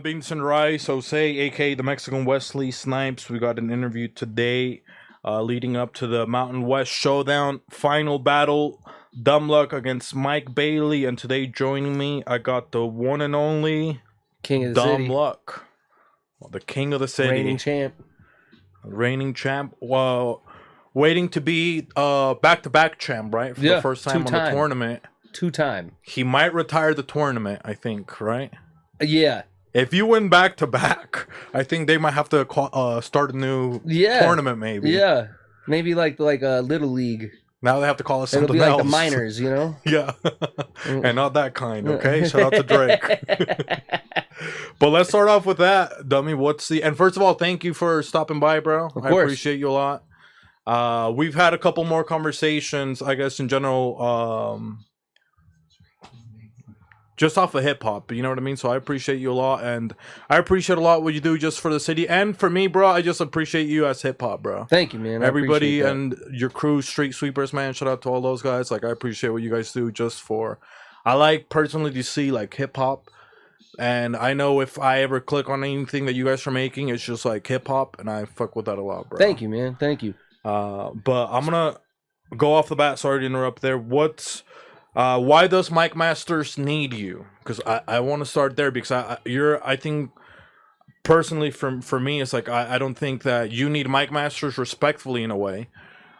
Beans and Rice, Jose, aka the Mexican Wesley Snipes. We got an interview today leading up to the Mountain West Showdown final battle. Dumbluck against Mike Bailey. And today joining me, I got the one and only King of the City. Dumbluck. The king of the city. Reigning champ. Reigning champ. Well, waiting to be back-to-back champ, right? For the first time on the tournament. Two-time. He might retire the tournament, I think, right? Yeah. If you win back-to-back, I think they might have to start a new tournament, maybe. Yeah. Maybe like a Little League. Now they have to call it something else. It'll be like the minors, you know? Yeah. And not that kind, okay? Shout out to Drake. But let's start off with that, dummy. And first of all, thank you for stopping by, bro. Of course. I appreciate you a lot. We've had a couple more conversations, I guess, in general, just off of hip-hop, you know what I mean? So I appreciate you a lot, and I appreciate a lot what you do just for the city. And for me, bro, I just appreciate you as hip-hop, bro. Thank you, man. Everybody and your crew, Street Sweepers, man, shout out to all those guys. Like, I appreciate what you guys do just for... I like, personally, to see, like, hip-hop. And I know if I ever click on anything that you guys are making, it's just, like, hip-hop, and I fuck with that a lot, bro. Thank you, man. Thank you. But I'm gonna go off the bat. Sorry to interrupt there. Why does Mike Masters need you? Because I want to start there because I think personally for me it's like I don't think that you need Mike Masters respectfully in a way.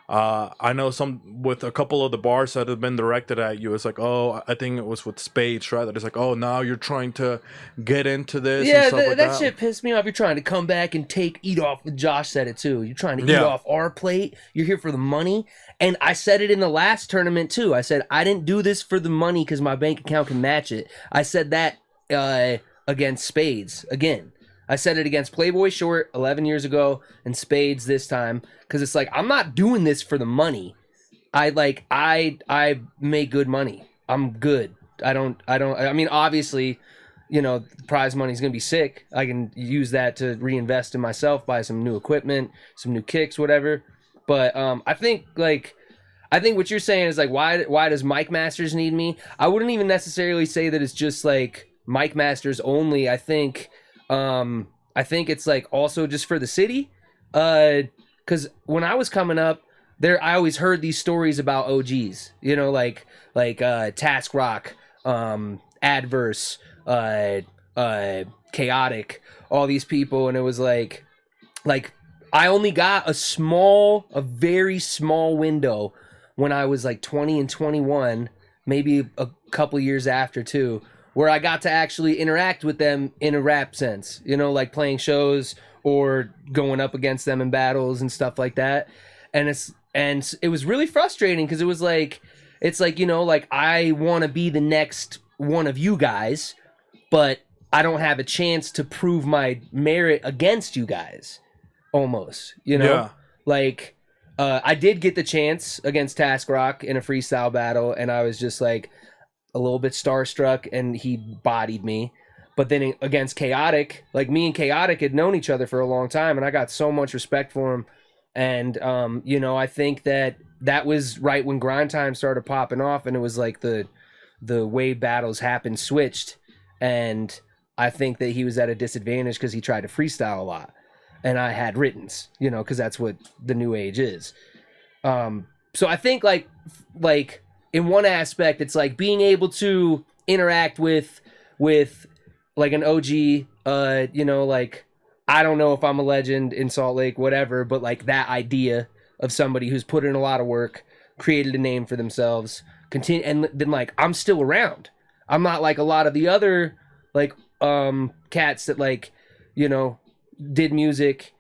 I know with a couple of the bars that have been directed at you, it's like, oh, I think it was with Spades, right? That it's like, oh, now you're trying to get into this. Yeah, and stuff like that shit pissed me off. You're trying to come back and eat off. Josh said it too. You're trying to eat off our plate. You're here for the money. And I said it in the last tournament too. I said I didn't do this for the money because my bank account can match it. I said that against Spades again. I said it against Playboy Short 11 years ago and Spades this time because it's like I'm not doing this for the money. I make good money. I'm good. I mean, obviously, you know, prize money is gonna be sick. I can use that to reinvest in myself, buy some new equipment, some new kicks, whatever. But I think what you're saying is like why does Mike Masters need me? I wouldn't even necessarily say that it's just like Mike Masters only. I think it's like also just for the city. Because when I was coming up, I always heard these stories about OGs. You know, like Task Rock, Adverse, Chaotic, all these people, and it was like I only got a very small window when I was like 20 and 21, maybe a couple years after too, where I got to actually interact with them in a rap sense, you know, like playing shows or going up against them in battles and stuff like that. And it was really frustrating because it's like, you know, like I want to be the next one of you guys, but I don't have a chance to prove my merit against you guys. Almost, you know, like I did get the chance against Task Rock in a freestyle battle, and I was just like a little bit starstruck, and he bodied me. But then against Chaotic, like me and Chaotic had known each other for a long time, and I got so much respect for him. And you know, I think that was right when Grind Time started popping off, and it was like the way battles happened switched, and I think that he was at a disadvantage because he tried to freestyle a lot. And I had writtens, you know, because that's what the new age is. So I think like in one aspect, it's like being able to interact with like an OG, you know, like I don't know if I'm a legend in Salt Lake, whatever, but like that idea of somebody who's put in a lot of work, created a name for themselves, and then like I'm still around. I'm not like a lot of the other like cats that like, you know, did music,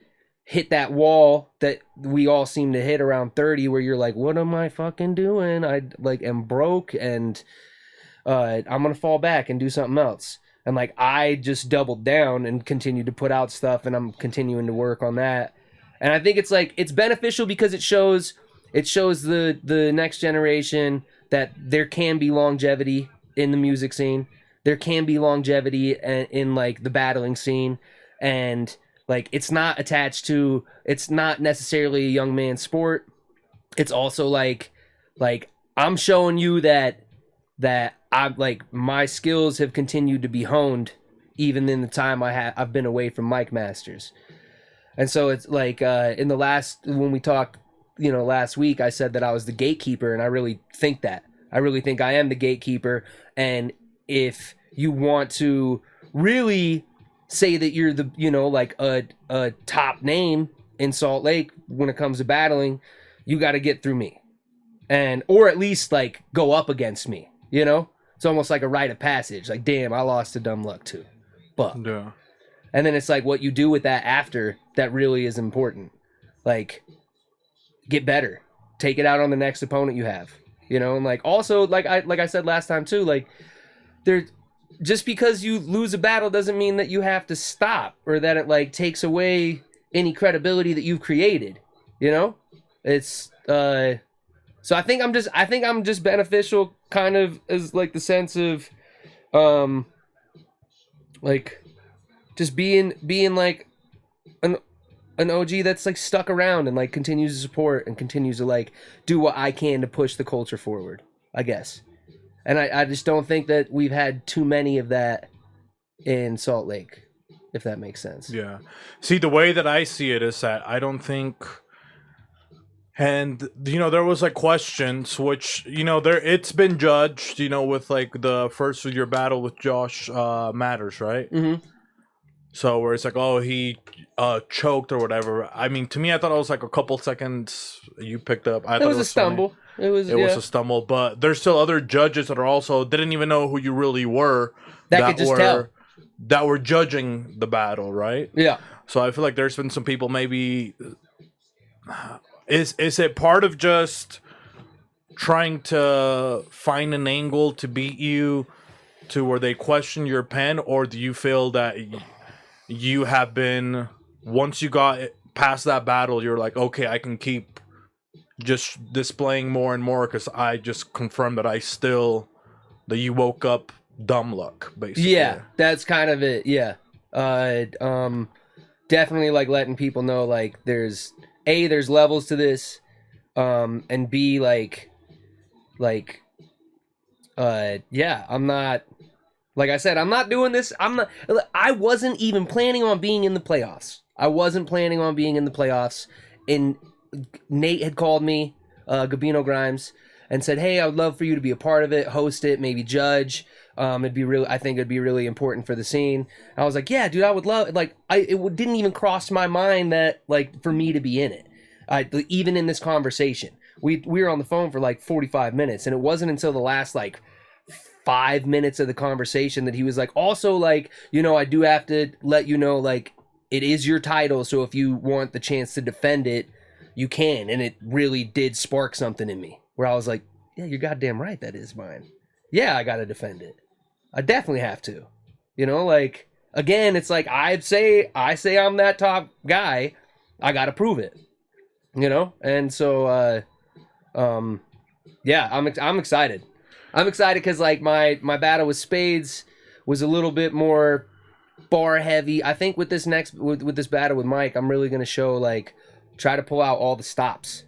hit that wall that we all seem to hit around 30 where you're like, what am I fucking doing? I like am broke and I'm gonna fall back and do something else. And like I just doubled down and continued to put out stuff, and I'm continuing to work on that. And I think it's like it's beneficial because it shows the next generation that there can be longevity in the music scene. There can be longevity in like the battling scene, and like it's not necessarily a young man's sport. It's also like I'm showing you that I'm like my skills have continued to be honed even in the time I've been away from Mike Masters. And so it's like in the when we talked, last week, I said that I was the gatekeeper, and I really think that. I really think I am the gatekeeper. And if you want to really say that you're the, like a top name in Salt Lake when it comes to battling, you got to get through me, or at least like go up against me. It's almost like a rite of passage. Like, damn, I lost to Dumbluck too. But Yeah. and then it's like what you do with that after that really is important. Like, get better, take it out on the next opponent you have. And like also like I said last time too, like just because you lose a battle doesn't mean that you have to stop, or that it like takes away any credibility that you've created. It's so I think I'm just beneficial, kind of as like the sense of like just being like an OG that's like stuck around and like continues to support and continues to like do what I can to push the culture forward, I guess. And I just don't think that we've had too many of that in Salt Lake, if that makes sense. Yeah. See, the way that I see it is that I don't think, and there was like questions which it's been judged with like the first of your battle with Josh Matters, right? Mm-hmm. So where it's like, oh, he choked or whatever. I mean, to me, I thought it was like a couple seconds you picked up. I thought it was a stumble. Funny. It was a stumble, but there's still other judges that are also didn't even know who you really were. That could just tell. That were judging the battle, right? Yeah. So I feel like there's been some people maybe. Is it part of just trying to find an angle to beat you to where they question your pen, or do you feel that you have been, once you got past that battle, you're like, okay, I can keep just displaying more and more because I just confirmed that that you woke up Dumbluck, basically. Yeah, that's kind of it. Yeah. Definitely like letting people know like there's levels to this, and B, yeah, I'm not, like I said, I'm not doing this. I wasn't even planning on being in the playoffs. And Nate had called me, Gabino Grimes, and said, hey, I would love for you to be a part of it, host it, maybe judge. I think it'd be really important for the scene. I was like, yeah, dude, I would love, like, it didn't even cross my mind that, like, for me to be in it. Even in this conversation, we were on the phone for like 45 minutes, and it wasn't until the last like 5 minutes of the conversation that he was like, also, like, I do have to let you know, like, it is your title, so if you want the chance to defend it, you can. And it really did spark something in me where I was like, yeah, you're goddamn right, that is mine. Yeah, I gotta defend it. I definitely have to. Like, again, it's like I say I'm that top guy, I gotta prove it. And so yeah, I'm excited. I'm excited because like my battle with Spades was a little bit more bar heavy. I think with this with this battle with Mike, I'm really gonna show, like, try to pull out all the stops.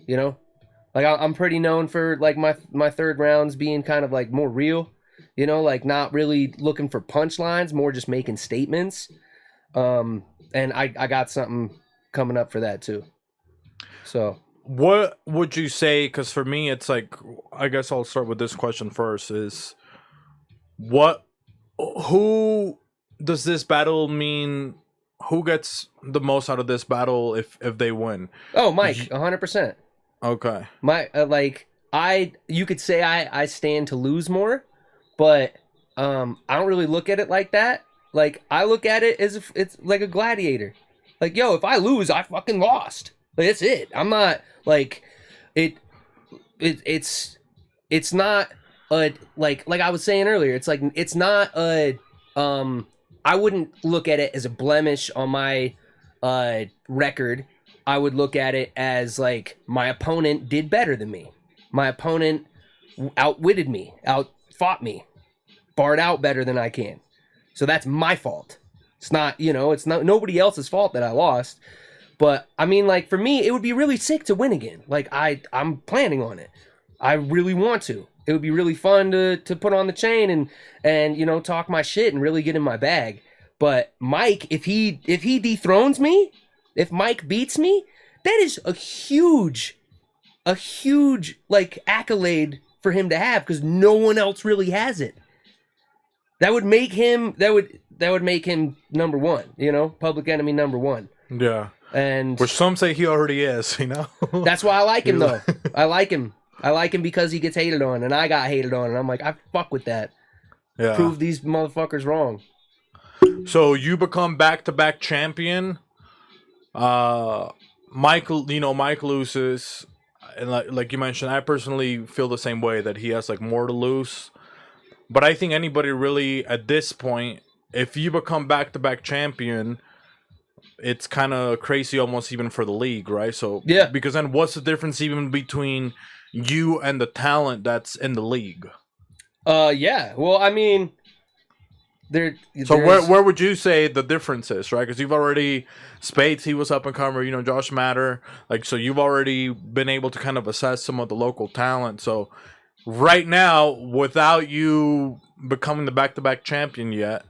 Like I'm pretty known for like my third rounds being kind of like more real. Like not really looking for punchlines, more just making statements. And I got something coming up for that too. So what would you say? Because for me, it's like, I guess I'll start with this question first. Is who does this battle mean? Who gets the most out of this battle if they win? Oh, Mike, 100%. Okay. You could say I stand to lose more, but I don't really look at it like that. Like, I look at it as if it's like a gladiator. Like, yo, if I lose, I fucking lost. Like, that's it. I'm not like it's not a like I was saying earlier. It's like it's not a I wouldn't look at it as a blemish on my record. I would look at it as like my opponent did better than me. My opponent outwitted me, outfought me, barred out better than I can. So that's my fault. It's not nobody else's fault that I lost. But I mean, like, for me, it would be really sick to win again. Like, I'm planning on it. I really want to. it would be really fun to put on the chain and you know, talk my shit and really get in my bag. But Mike, if he dethrones me, if Mike beats me, that is a huge like accolade for him to have, because no one else really has it. That would make him number one, you know, public enemy number one. Yeah. And which some say he already is, you know. That's why I like him though. I like him because he gets hated on, and I got hated on, and I'm like, I fuck with that. Yeah. Prove these motherfuckers wrong. So you become back-to-back champion. Mike loses, and like you mentioned, I personally feel the same way, that he has like more to lose. But I think anybody really at this point, if you become back-to-back champion, it's kind of crazy almost even for the league, right? So yeah, because then what's the difference even between you and the talent that's in the league? Yeah. Well, I mean, so where would you say the difference is, right? Because you've already Spades, he was up and comer, you know, Josh Matter, like, so you've already been able to kind of assess some of the local talent. So right now, without you becoming the back-to-back champion yet,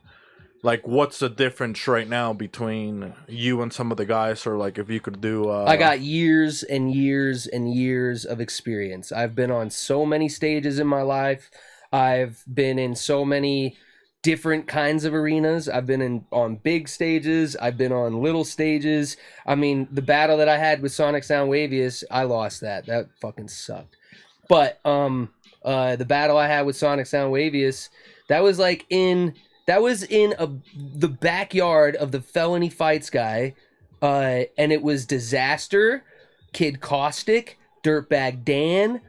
like, what's the difference right now between you and some of the guys? Or like, if you could do I got years and years and years of experience. I've been on so many stages in my life. I've been in so many different kinds of arenas. I've been on big stages. I've been on little stages. I mean, the battle that I had with Sonic Sound Wavius, I lost that. That fucking sucked. But the battle I had with Sonic Sound Wavius, that was in the backyard of the Felony Fights guy, and it was Disaster, Kid Caustic, Dirtbag Dan,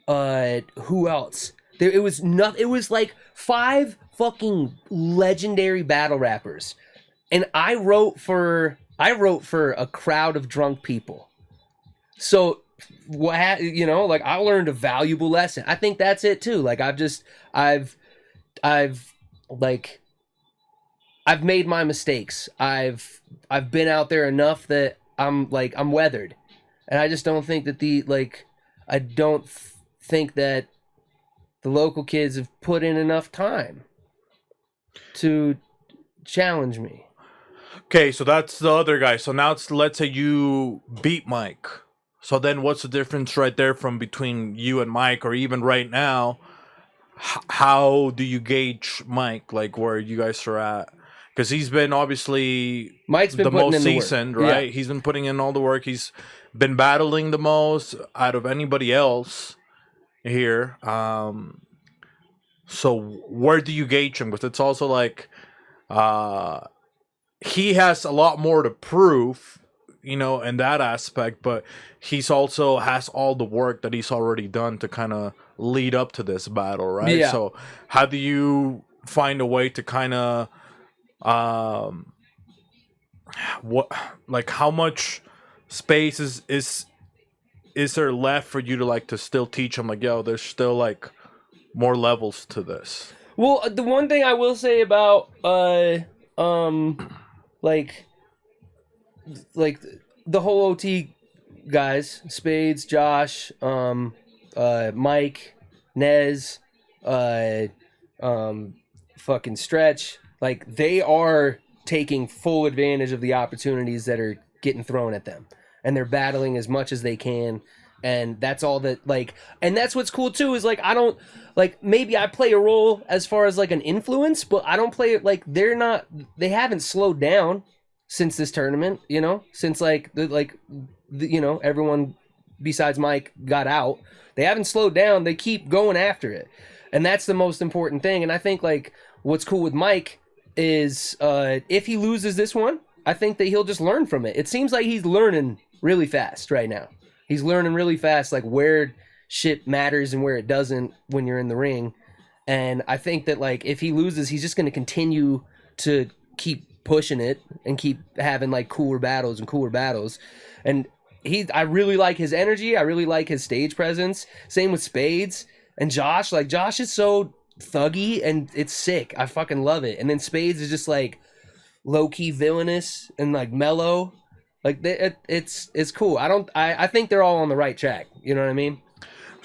who else? It was like 5 fucking legendary battle rappers, and I wrote for a crowd of drunk people. So you know, like, I learned a valuable lesson. I think that's it too. Like, I've made my mistakes. I've been out there enough that I'm weathered, and I just don't think that I don't think that the local kids have put in enough time to challenge me. Okay, so that's the other guy. So now let's say you beat Mike. So then what's the difference right there from between you and Mike, or even right now? How do you gauge Mike, like, where you guys are at? Because he's been obviously Mike's been the putting most in the seasoned, work. right? Yeah. He's been putting in all the work. He's been battling the most out of anybody else here. So where do you gauge him? Because it's also like he has a lot more to prove, you know, in that aspect, but he's also has all the work that he's already done to kind of lead up to this battle, right? Yeah. So how do you find a way to kind of how much space is there left for you to like to still teach him, like, yo, there's still like more levels to this? Well, the one thing I will say about like the whole OT guys, Spades, Josh, Mike, Nez, fucking Stretch, like, they are taking full advantage of the opportunities that are getting thrown at them, and they're battling as much as they can. And that's all that, like, and that's what's cool too, is like, I don't, like, maybe I play a role as far as like an influence, but I don't play it like they haven't slowed down since this tournament, you know, since you know, everyone besides Mike got out. They haven't slowed down. They keep going after it. And that's the most important thing. And I think, like, what's cool with Mike is if he loses this one, I think that he'll just learn from it. It seems like he's learning really fast right now. He's learning really fast, like, where shit matters and where it doesn't when you're in the ring. And I think that, like, if he loses, he's just going to continue to keep pushing it and keep having, like, cooler battles. And I really like his energy. I really like his stage presence. Same with Spades and Josh. Like, Josh is so thuggy and it's sick. I fucking love it. And then Spades is just, like, low-key villainous and, like, mellow. Like, it's cool. I think they're all on the right track. You know what I mean?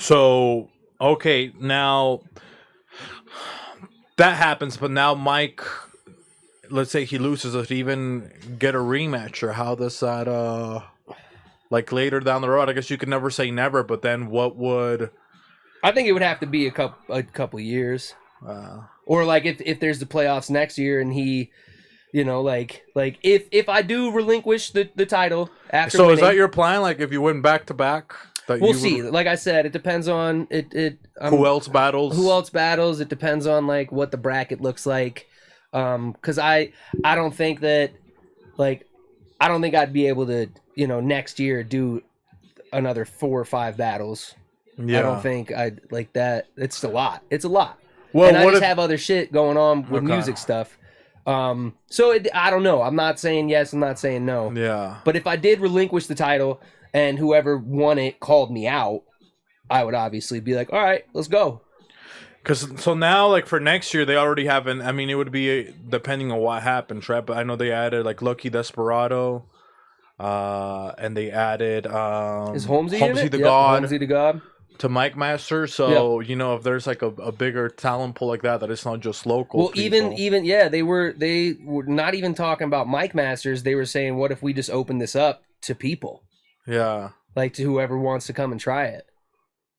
So okay, now that happens, but now Mike, let's say he loses, does he even get a rematch, or how does that like later down the road? I guess you could never say never, but then what would I think it would have to be a couple years, or like if there's the playoffs next year and he, like if I do relinquish the title after. So winning, is that your plan? Like if you win back to back, we'll see. Like I said, it depends on it. Who else battles? Who else battles? It depends on like what the bracket looks like. Because I don't think that I don't think I'd be able to next year do another 4 or 5 battles. Yeah. I don't think I'd like that. It's a lot. It's a lot. Well, and I just have other shit going on with music stuff. So I don't know. I'm not saying yes. I'm not saying no. Yeah. But if I did relinquish the title and whoever won it called me out, I would obviously be like, all right, let's go. So now, like for next year, they already have I mean, it would be depending on what happens, right? But I know they added like Lucky Desperado, and they added is Holmesy the God, Holmesy the God to Mike Master. So if there's like a bigger talent pool like that it's not just local. Well, people. even they were not even talking about Mike Masters. They were saying, what if we just open this up to people? Yeah, like to whoever wants to come and try it.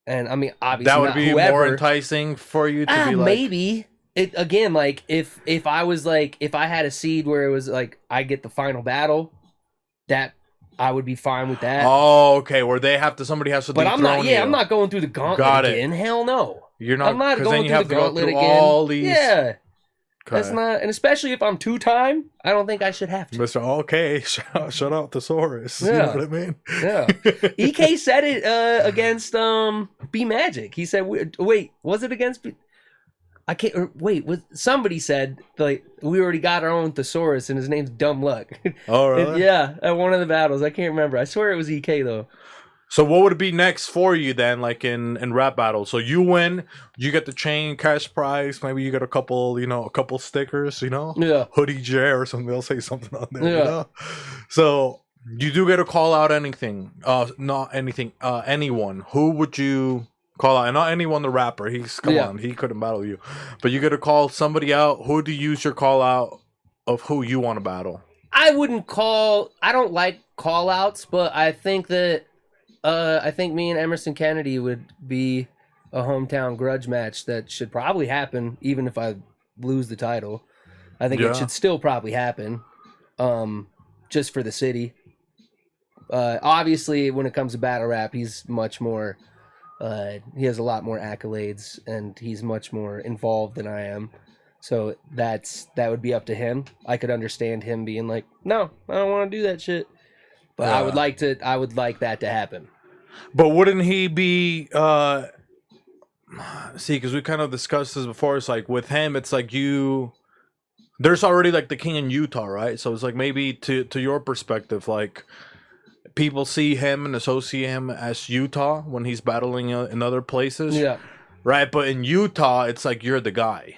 And I mean, obviously, that would be more enticing for you to be like. Maybe it again. Like if I was like if I had a seed where it was like I get the final battle, that I would be fine with that. Oh, okay. Where somebody has to. But I'm not. Yeah, I'm not going through the gauntlet again. Hell no. You're not. I'm not going through the gauntlet again. All these. Yeah. Okay. That's not, and especially if I'm 2-time, I don't think I should have to. Mr. Okay, shout out Thesaurus. Yeah. You know what I mean? Yeah. EK said it against B Magic. He said, "Wait, was it against? I can't. Wait, somebody said like we already got our own Thesaurus, and his name's Dumbluck." Oh, really? Yeah, at one of the battles. I can't remember. I swear it was EK though. So what would it be next for you then, like in rap battles? So you win, you get the chain, cash prize, maybe you get a couple stickers, Hoodie J or something. They'll say something on there, So you do get to call out anything, not anything, anyone. Who would you call out? And not anyone, the rapper. Come on, he couldn't battle you, but you get to call somebody out. Who do you use your call out of who you want to battle? I don't like call outs, but I think that. I think me and Emerson Kennedy would be a hometown grudge match that should probably happen, even if I lose the title. I think it should still probably happen, just for the city. Obviously, when it comes to battle rap, he's much more. He has a lot more accolades, and he's much more involved than I am. So that would be up to him. I could understand him being like, "No, I don't want to do that shit." But I would like that to happen. But wouldn't he be see, because we kind of discussed this before, it's like with him, it's like there's already like the king in Utah, right? So it's like maybe to your perspective, like people see him and associate him as Utah when he's battling in other places. Yeah. Right? But in Utah, it's like you're the guy.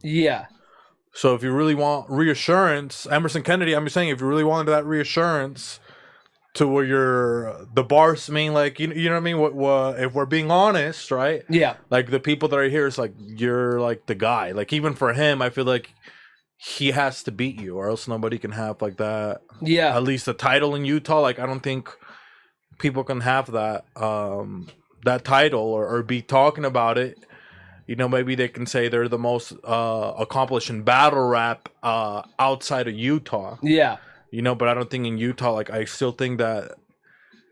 Yeah. So if you really want reassurance, Emerson Kennedy, I'm just saying, if you really wanted that reassurance to where you're the bars, mean, like, you know what I mean? What if we're being honest, right? Yeah. Like the people that are here, it's like you're like the guy. Like even for him, I feel like he has to beat you, or else nobody can have like that. Yeah. At least the title in Utah. Like I don't think people can have that that title or be talking about it. Maybe they can say they're the most accomplished in battle rap outside of Utah. Yeah. But I don't think in Utah, like, I still think that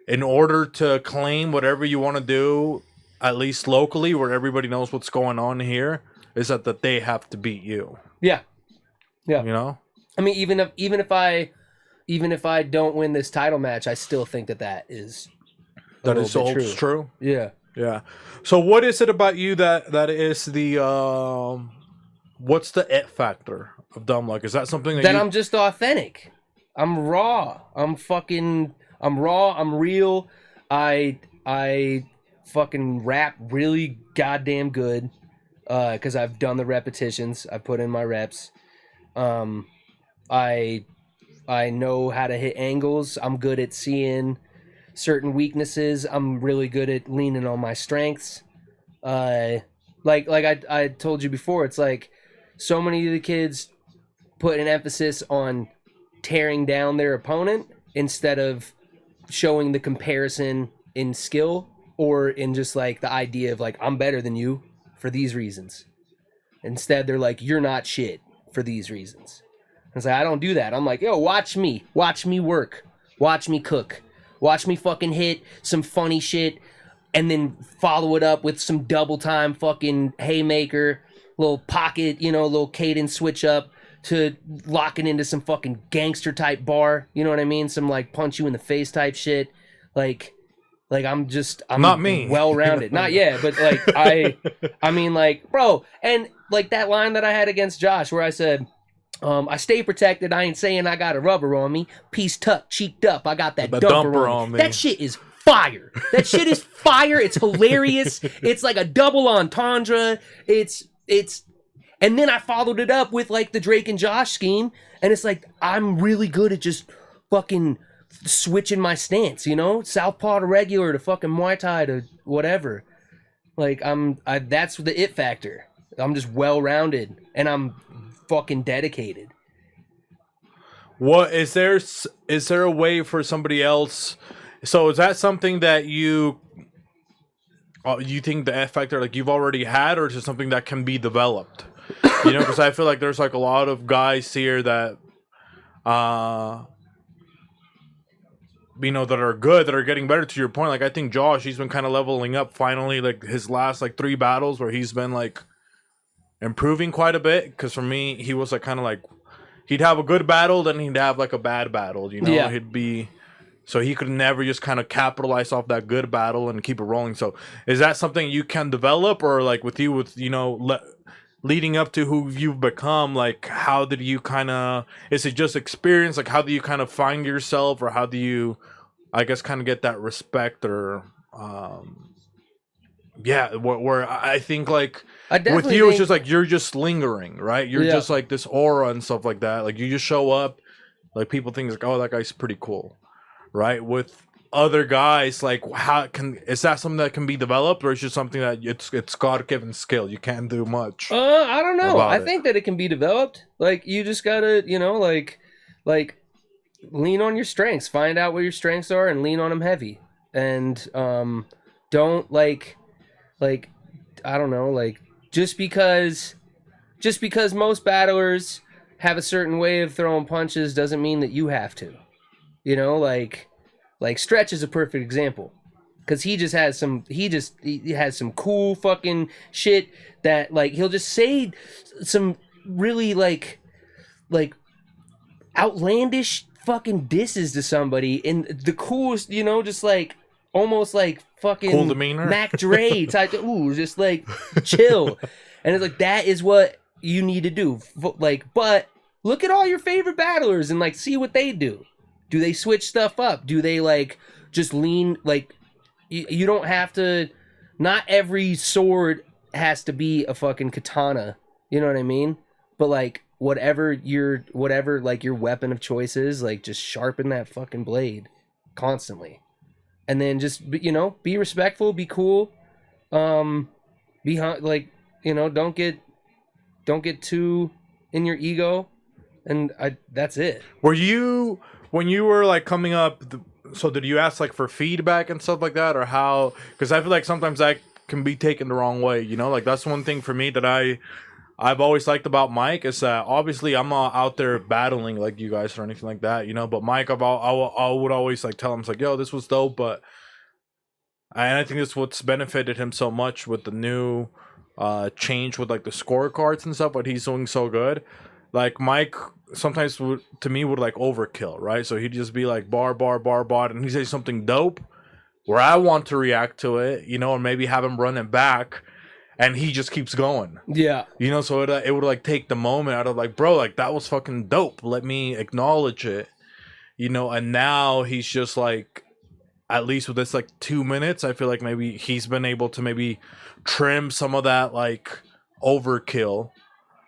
in order to claim whatever you want to do, at least locally, where everybody knows what's going on here, is that they have to beat you. Yeah. Yeah. I mean, even if I don't win this title match, I still think that is true. Yeah. Yeah. So what is it about you that is the what's the it factor of Dumbluck? Is that something that I'm just authentic? I'm raw. I'm raw. I'm real. I fucking rap really goddamn good because I've done the repetitions. I put in my reps. I know how to hit angles. I'm good at seeing certain weaknesses. I'm really good at leaning on my strengths. Like I told you before, it's like so many of the kids put an emphasis on tearing down their opponent instead of showing the comparison in skill or in just like the idea of like, I'm better than you for these reasons. Instead, they're like, you're not shit for these reasons. And it's like, I don't do that. I'm like, yo, watch me work, watch me cook, watch me fucking hit some funny shit, and then follow it up with some double time fucking haymaker, little pocket, little cadence switch up to lock it into some fucking gangster type bar. You know what I mean? Some like punch you in the face type shit. Like I'm not me, well-rounded. Not yet, but like I mean like, bro, and like that line that I had against Josh where I said, I stay protected. I ain't saying I got a rubber on me. Piece tucked, cheeked up. I got that dumper on me. That shit is fire. That shit is fire. It's hilarious. It's like a double entendre. It's and then I followed it up with like the Drake and Josh scheme, and it's like I'm really good at just fucking switching my stance, southpaw to regular to fucking Muay Thai to whatever. Like that's the it factor. I'm just well-rounded and I'm fucking dedicated. What is there a way for somebody else? So is that something that you think the F factor like you've already had, or is it something that can be developed? Because I feel like there's like a lot of guys here that that are good, that are getting better. To your point, like I think Josh, he's been kind of leveling up finally, like his last like 3 battles where he's been like improving quite a bit. Because for me, he was like kind of like he'd have a good battle, then he'd have like a bad battle. Yeah. He'd be so he could never just kind of capitalize off that good battle and keep it rolling. So is that something you can develop, or like with you with leading up to who you've become, like how did you kind of, is it just experience, like how do you kind of find yourself, or how do you I guess kind of get that respect, or where I think like with you it's just like you're just lingering, right? You're just like this aura and stuff like that, like you just show up, like people think like, oh, that guy's pretty cool, right? With other guys, like is that something that can be developed, or is it just something that it's God-given skill, you can't do much? I don't know. I think that it can be developed. Like you just gotta like lean on your strengths, find out what your strengths are and lean on them heavy, and don't like I don't know, like just because most battlers have a certain way of throwing punches doesn't mean that you have to. Like Stretch is a perfect example, because he has some cool fucking shit that like he'll just say some really like outlandish fucking disses to somebody in the coolest, just like almost like fucking cool demeanor, Mac Dre type. Just like chill, and it's like that is what you need to do. Like, but look at all your favorite battlers and like see what they do. Do they switch stuff up? Do they like just lean? Like you don't have to. Not every sword has to be a fucking katana. You know what I mean? But like whatever your weapon of choice is, like just sharpen that fucking blade constantly, and then just be respectful, be cool, be like don't get too in your ego, and that's it. When you were like coming up, so did you ask like for feedback and stuff like that, or how? Because I feel like sometimes that can be taken the wrong way. Like that's one thing for me that I've always liked about Mike, is that obviously I'm not out there battling like you guys or anything like that, But Mike, I would always like tell him, it's like, yo, this was dope, and I think that's what's benefited him so much with the new change with like the scorecards and stuff. But he's doing so good. Like Mike sometimes would like overkill, right? So he'd just be like bar, and he'd say something dope where I want to react to it, or maybe have him run it back, and he just keeps going. Yeah. So it would like take the moment out of like, bro, like that was fucking dope. Let me acknowledge it, and now he's just like, at least with this like 2 minutes, I feel like maybe he's been able to maybe trim some of that like overkill,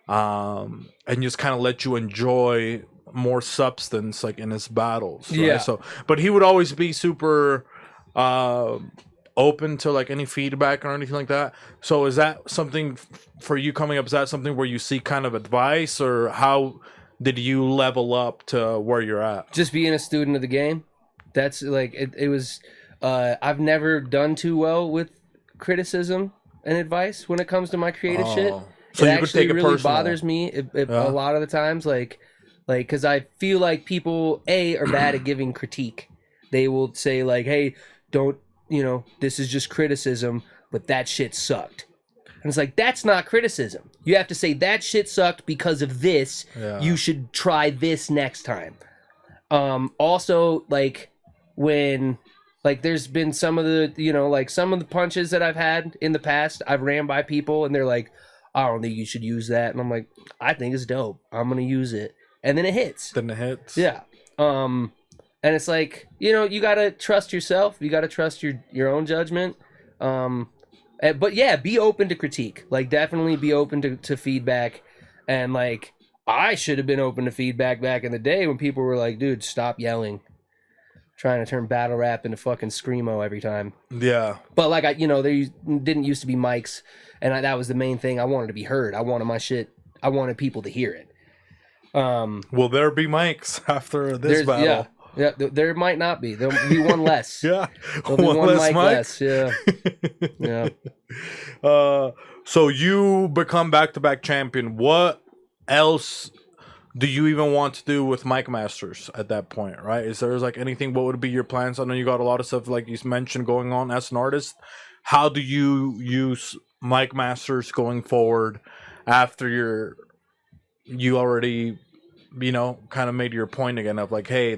and just kind of let you enjoy more substance like in his battles, right? So but he would always be super uh, open to like any feedback or anything like that. So is that something for you coming up? Is that something where you seek kind of advice, or how did you level up to where you're at? Just being a student of the game. That's like it was. I've never done too well with criticism and advice when it comes to my creative shit. So it you could actually take it really personal. bothers me a lot of the times, like because I feel like people are bad at giving critique. They will say like, "Hey, don't this is just criticism, but that shit sucked." And it's like, that's not criticism. You have to say that shit sucked because of this. Yeah. You should try this next time. Also, like when like there's been some of the like some of the punches that I've had in the past, I've ran by people and they're like, I don't think you should use that, and I'm like, I think it's dope, I'm gonna use it, and then it hits. Yeah. And it's like, you gotta trust yourself, you gotta trust your own judgment. But yeah, be open to critique, like definitely be open to feedback. And like I should have been open to feedback back in the day when people were like, dude, stop yelling, trying to turn battle rap into fucking screamo every time. Yeah. But like there didn't used to be mics, and that was the main thing. I wanted to be heard. I wanted my shit. I wanted people to hear it. Will there be mics after this battle? Yeah, there might not be. There'll be one less. Yeah, there'll be one mic less. Yeah, yeah. So you become back-to-back champion. What else do you even want to do with Mic Masters at that point, right? Is there like anything? What would be your plans? I know you got a lot of stuff, like you mentioned, going on as an artist. How do you use Mic Masters going forward after you already, kind of made your point again of like, hey,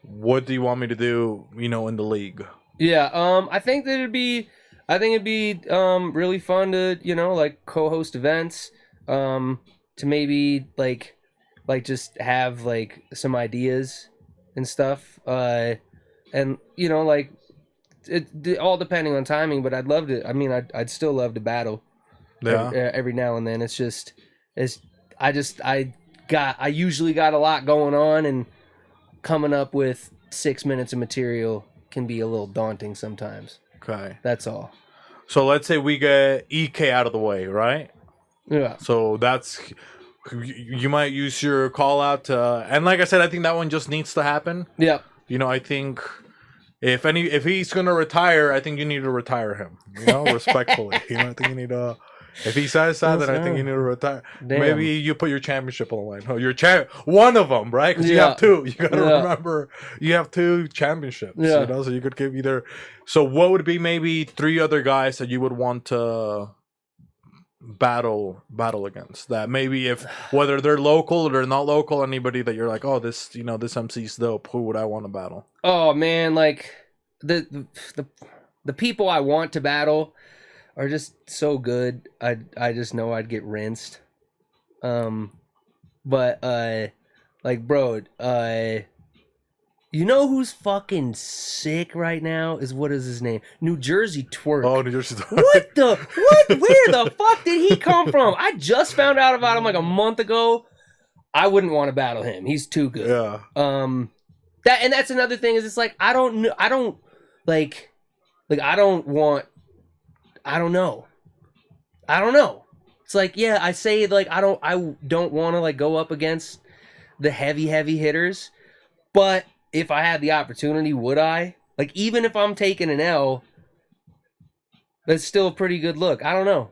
what do you want me to do, in the league? Yeah, I think it'd be really fun to, like co-host events, to maybe like just have like some ideas and stuff, and like it all depending on timing, but I'd love to. I mean, I'd still love to battle. Yeah. Every now and then. I usually got a lot going on, and coming up with 6 minutes of material can be a little daunting sometimes. Okay. That's all. So let's say we get EK out of the way, right? Yeah. So you might use your call out to, and like I said, I think that one just needs to happen. Yeah. I think if he's gonna retire, I think you need to retire him. Respectfully. I think you need to. If he says that, then I think you need to retire. Damn. Maybe you put your championship on the line. Oh, your one of them, right? Because you have two. You got to remember, you have two championships. Yeah. So you could give either. So what would be maybe 3 other guys that you would want to battle against? That maybe whether they're local or they're not local, anybody that you're like, oh, this MC's dope. Who would I want to battle? Oh man, like the people I want to battle are just so good. I just know I'd get rinsed. But like bro, who's fucking sick right now is, what is his name? New Jersey Twerk. Oh, New Jersey Twerk. Where the fuck did he come from? I just found out about him like a month ago. I wouldn't want to battle him. He's too good. Yeah. That's another thing, is it's like I don't know. I don't know. It's like, yeah, I say like I don't want to like go up against the heavy hitters, but if I had the opportunity, would I? Like, even if I'm taking an L, that's still a pretty good look. I don't know.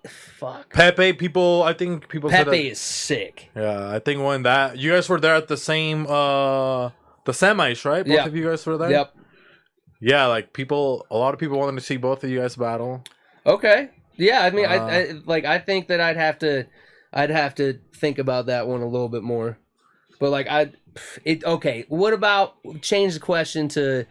Fuck. Pepe, I think people said Pepe is sick. Yeah, I think when that you guys were there at the same the semis, right? Both of you guys were there? Yep. Yeah, like a lot of people wanted to see both of you guys battle. Okay. Yeah, I mean, I think that I'd have to think about that one a little bit more. But like okay. What about change the question to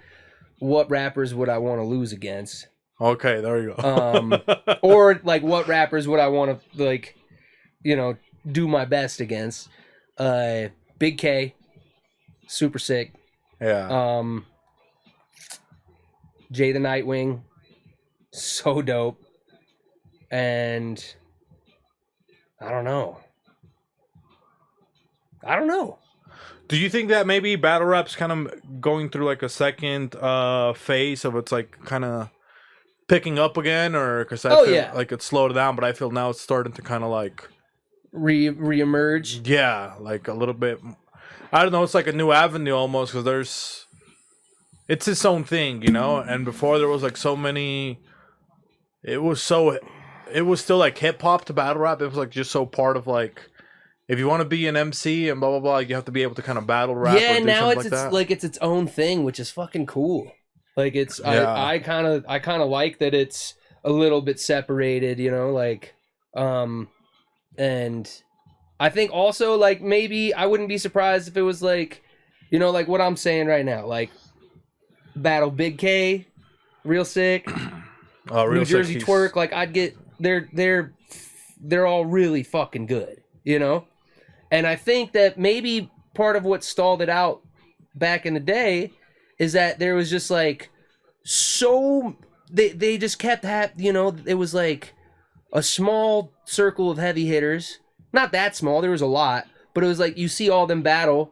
what rappers would I want to lose against? Okay, there you go. Or like what rappers would I want to like, do my best against? Big K, super sick. Yeah. Jay the Nightwing, so dope. And I don't know. Do you think that maybe battle rap's kind of going through like a second phase of it's like kind of picking up again, or because I feel like it slowed down, but I feel now it's starting to kind of like reemerge. Yeah, like a little bit. I don't know. It's like a new avenue almost because it's its own thing, you know. And before there was like so many. It was still like hip hop to battle rap. It was like just so part of like. If you want to be an MC and blah blah blah, you have to be able to kind of battle rap. Yeah, or do now it's that. like it's its own thing, which is fucking cool. Like it's I kind of like that it's a little bit separated, you know, like and I think also like maybe I wouldn't be surprised if it was like, you know, like what I'm saying right now, like battle Big K, Real Sick, New Jersey Twerk, like I'd get they're all really fucking good, you know? And I think that maybe part of what stalled it out back in the day is that there was just like they just kept you know, it was like a small circle of heavy hitters. Not that small, there was a lot, but it was like you see all them battle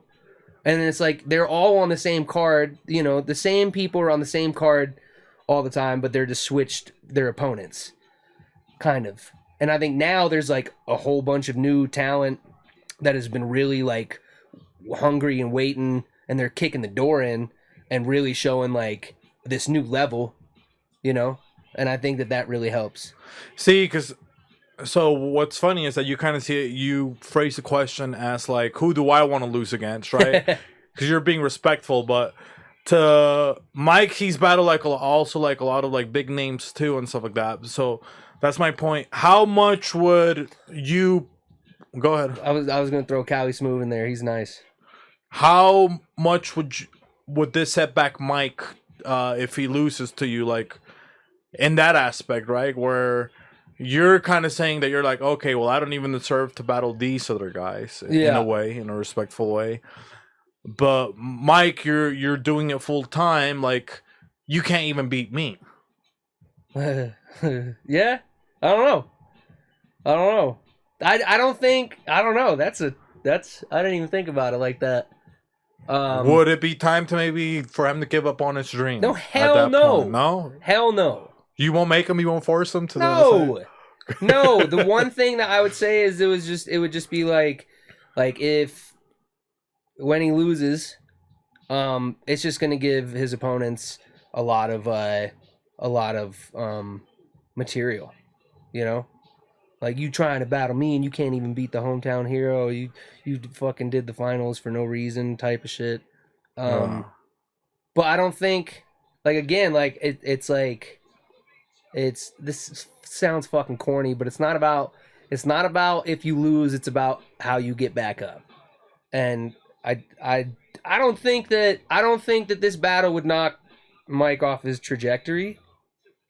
and it's like they're all on the same card, you know, the same people are on the same card all the time, but they're just switched their opponents. Kind of. And I think now there's like a whole bunch of new talent that has been really like hungry and waiting, and they're kicking the door in and really showing like this new level, you know? And I think that really helps. See, because so what's funny is that you kind of see it, you phrase the question as like, who do I want to lose against, right? Because you're being respectful, but to Mike, he's battled like also like a lot of like big names too and stuff like that. So that's my point. How much would you... Go ahead. I was gonna throw Cali Smooth in there. He's nice. How much would this set back Mike if he loses to you, like in that aspect, right? Where you're kind of saying that you're like, okay, well, I don't even deserve to battle these other guys in a way, in a respectful way. But Mike, you're doing it full time. Like you can't even beat me. Yeah, I don't know. I don't know. I didn't even think about it like that. Would it be time to maybe for him to give up on his dream? No, hell no. Point? No? Hell no. You won't make him? You won't force him to? No. No, the one thing that I would say is it would just be like if when he loses, it's just going to give his opponents a lot of material, you know? Like, you trying to battle me and you can't even beat the hometown hero. You fucking did the finals for no reason type of shit. But I don't think, like, again, like, it's like, this sounds fucking corny, but it's not about if you lose, it's about how you get back up. And I don't think that this battle would knock Mike off his trajectory.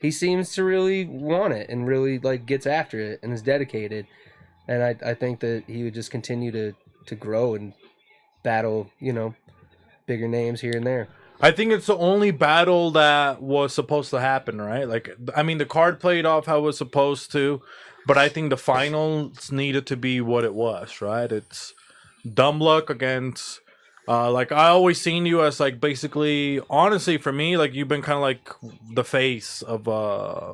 He seems to really want it and really like gets after it and is dedicated. And I think that he would just continue to grow and battle, you know, bigger names here and there. I think it's the only battle that was supposed to happen, right? Like, I mean, the card played off how it was supposed to, but I think the finals needed to be what it was, right? It's Dumbluck against... like I always seen you as like basically, honestly for me, like you've been kind of like the face of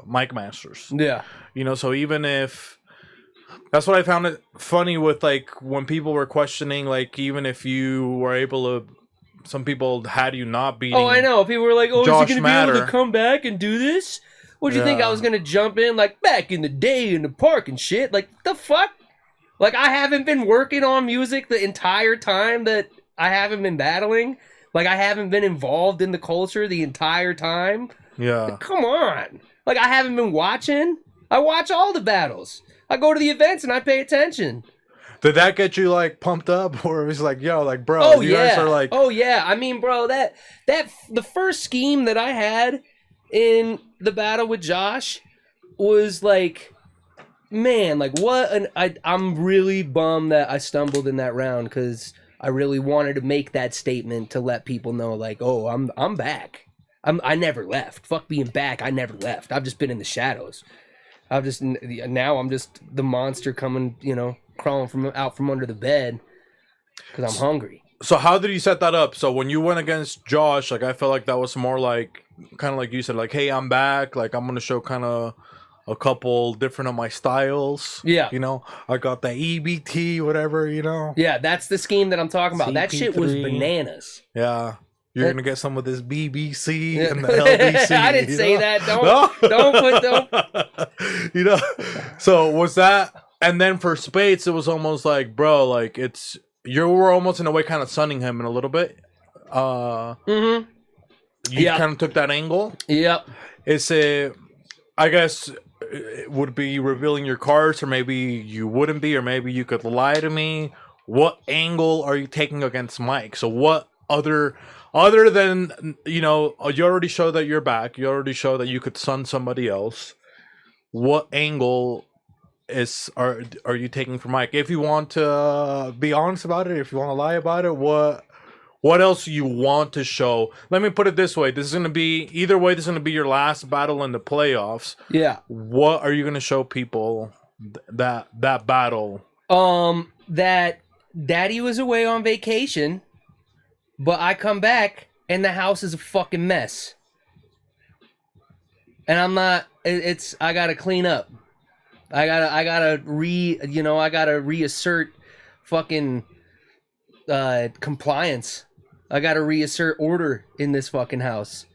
Mike Masters. Yeah. You know, so even if that's what I found it funny with like when people were questioning, like even if you were able to, some people had you not beating. Oh, I know. People were like, "Oh, Josh is he gonna be able to come back and do this?" What do you think I was gonna jump in like back in the day in the park and shit? Like the fuck? Like I haven't been working on music the entire time that I haven't been battling. Like, I haven't been involved in the culture the entire time. Yeah. Like, come on. Like, I haven't been watching. I watch all the battles. I go to the events and I pay attention. Did that get you, like, pumped up? Or it was like, yo, like, bro, guys are like... Oh, yeah. I mean, bro, the first scheme that I had in the battle with Josh was, like... Man, like, I'm really bummed that I stumbled in that round, because... I really wanted to make that statement to let people know, like, oh, I'm back. I never left. Fuck being back. I never left. I've just been in the shadows. Now I'm just the monster coming, you know, crawling out from under the bed because I'm hungry. So how did you set that up? So when you went against Josh, like I felt like that was more like kind of like you said, like, hey, I'm back. Like I'm gonna show kind of a couple different of my styles. Yeah. You know, I got the EBT, whatever. You know. Yeah, that's the scheme that I'm talking about. That shit was CP3. bananas. Yeah. You're That- gonna get some of this BBC and the LBC. I didn't you say know? that. No? Don't put You know. So was that, and then for Spades, it was almost like, bro, like you were almost in a way kind of sunning him in a little bit. Mm-hmm. You kind of took that angle. Yep. It's I guess it would be revealing your cards, or maybe you wouldn't be, or maybe you could lie to me. What angle are you taking against Mike? So what other than, you know, you already showed that you're back. You already showed that you could sun somebody else. What angle are you taking for Mike? If you want to be honest about it, if you want to lie about it, what else you want to show? Let me put it this way: this is gonna be either way. This is gonna be your last battle in the playoffs. Yeah. What are you gonna show people that battle? That Daddy was away on vacation, but I come back and the house is a fucking mess. And I'm not. I gotta clean up. I gotta reassert fucking compliance. I gotta reassert order in this fucking house.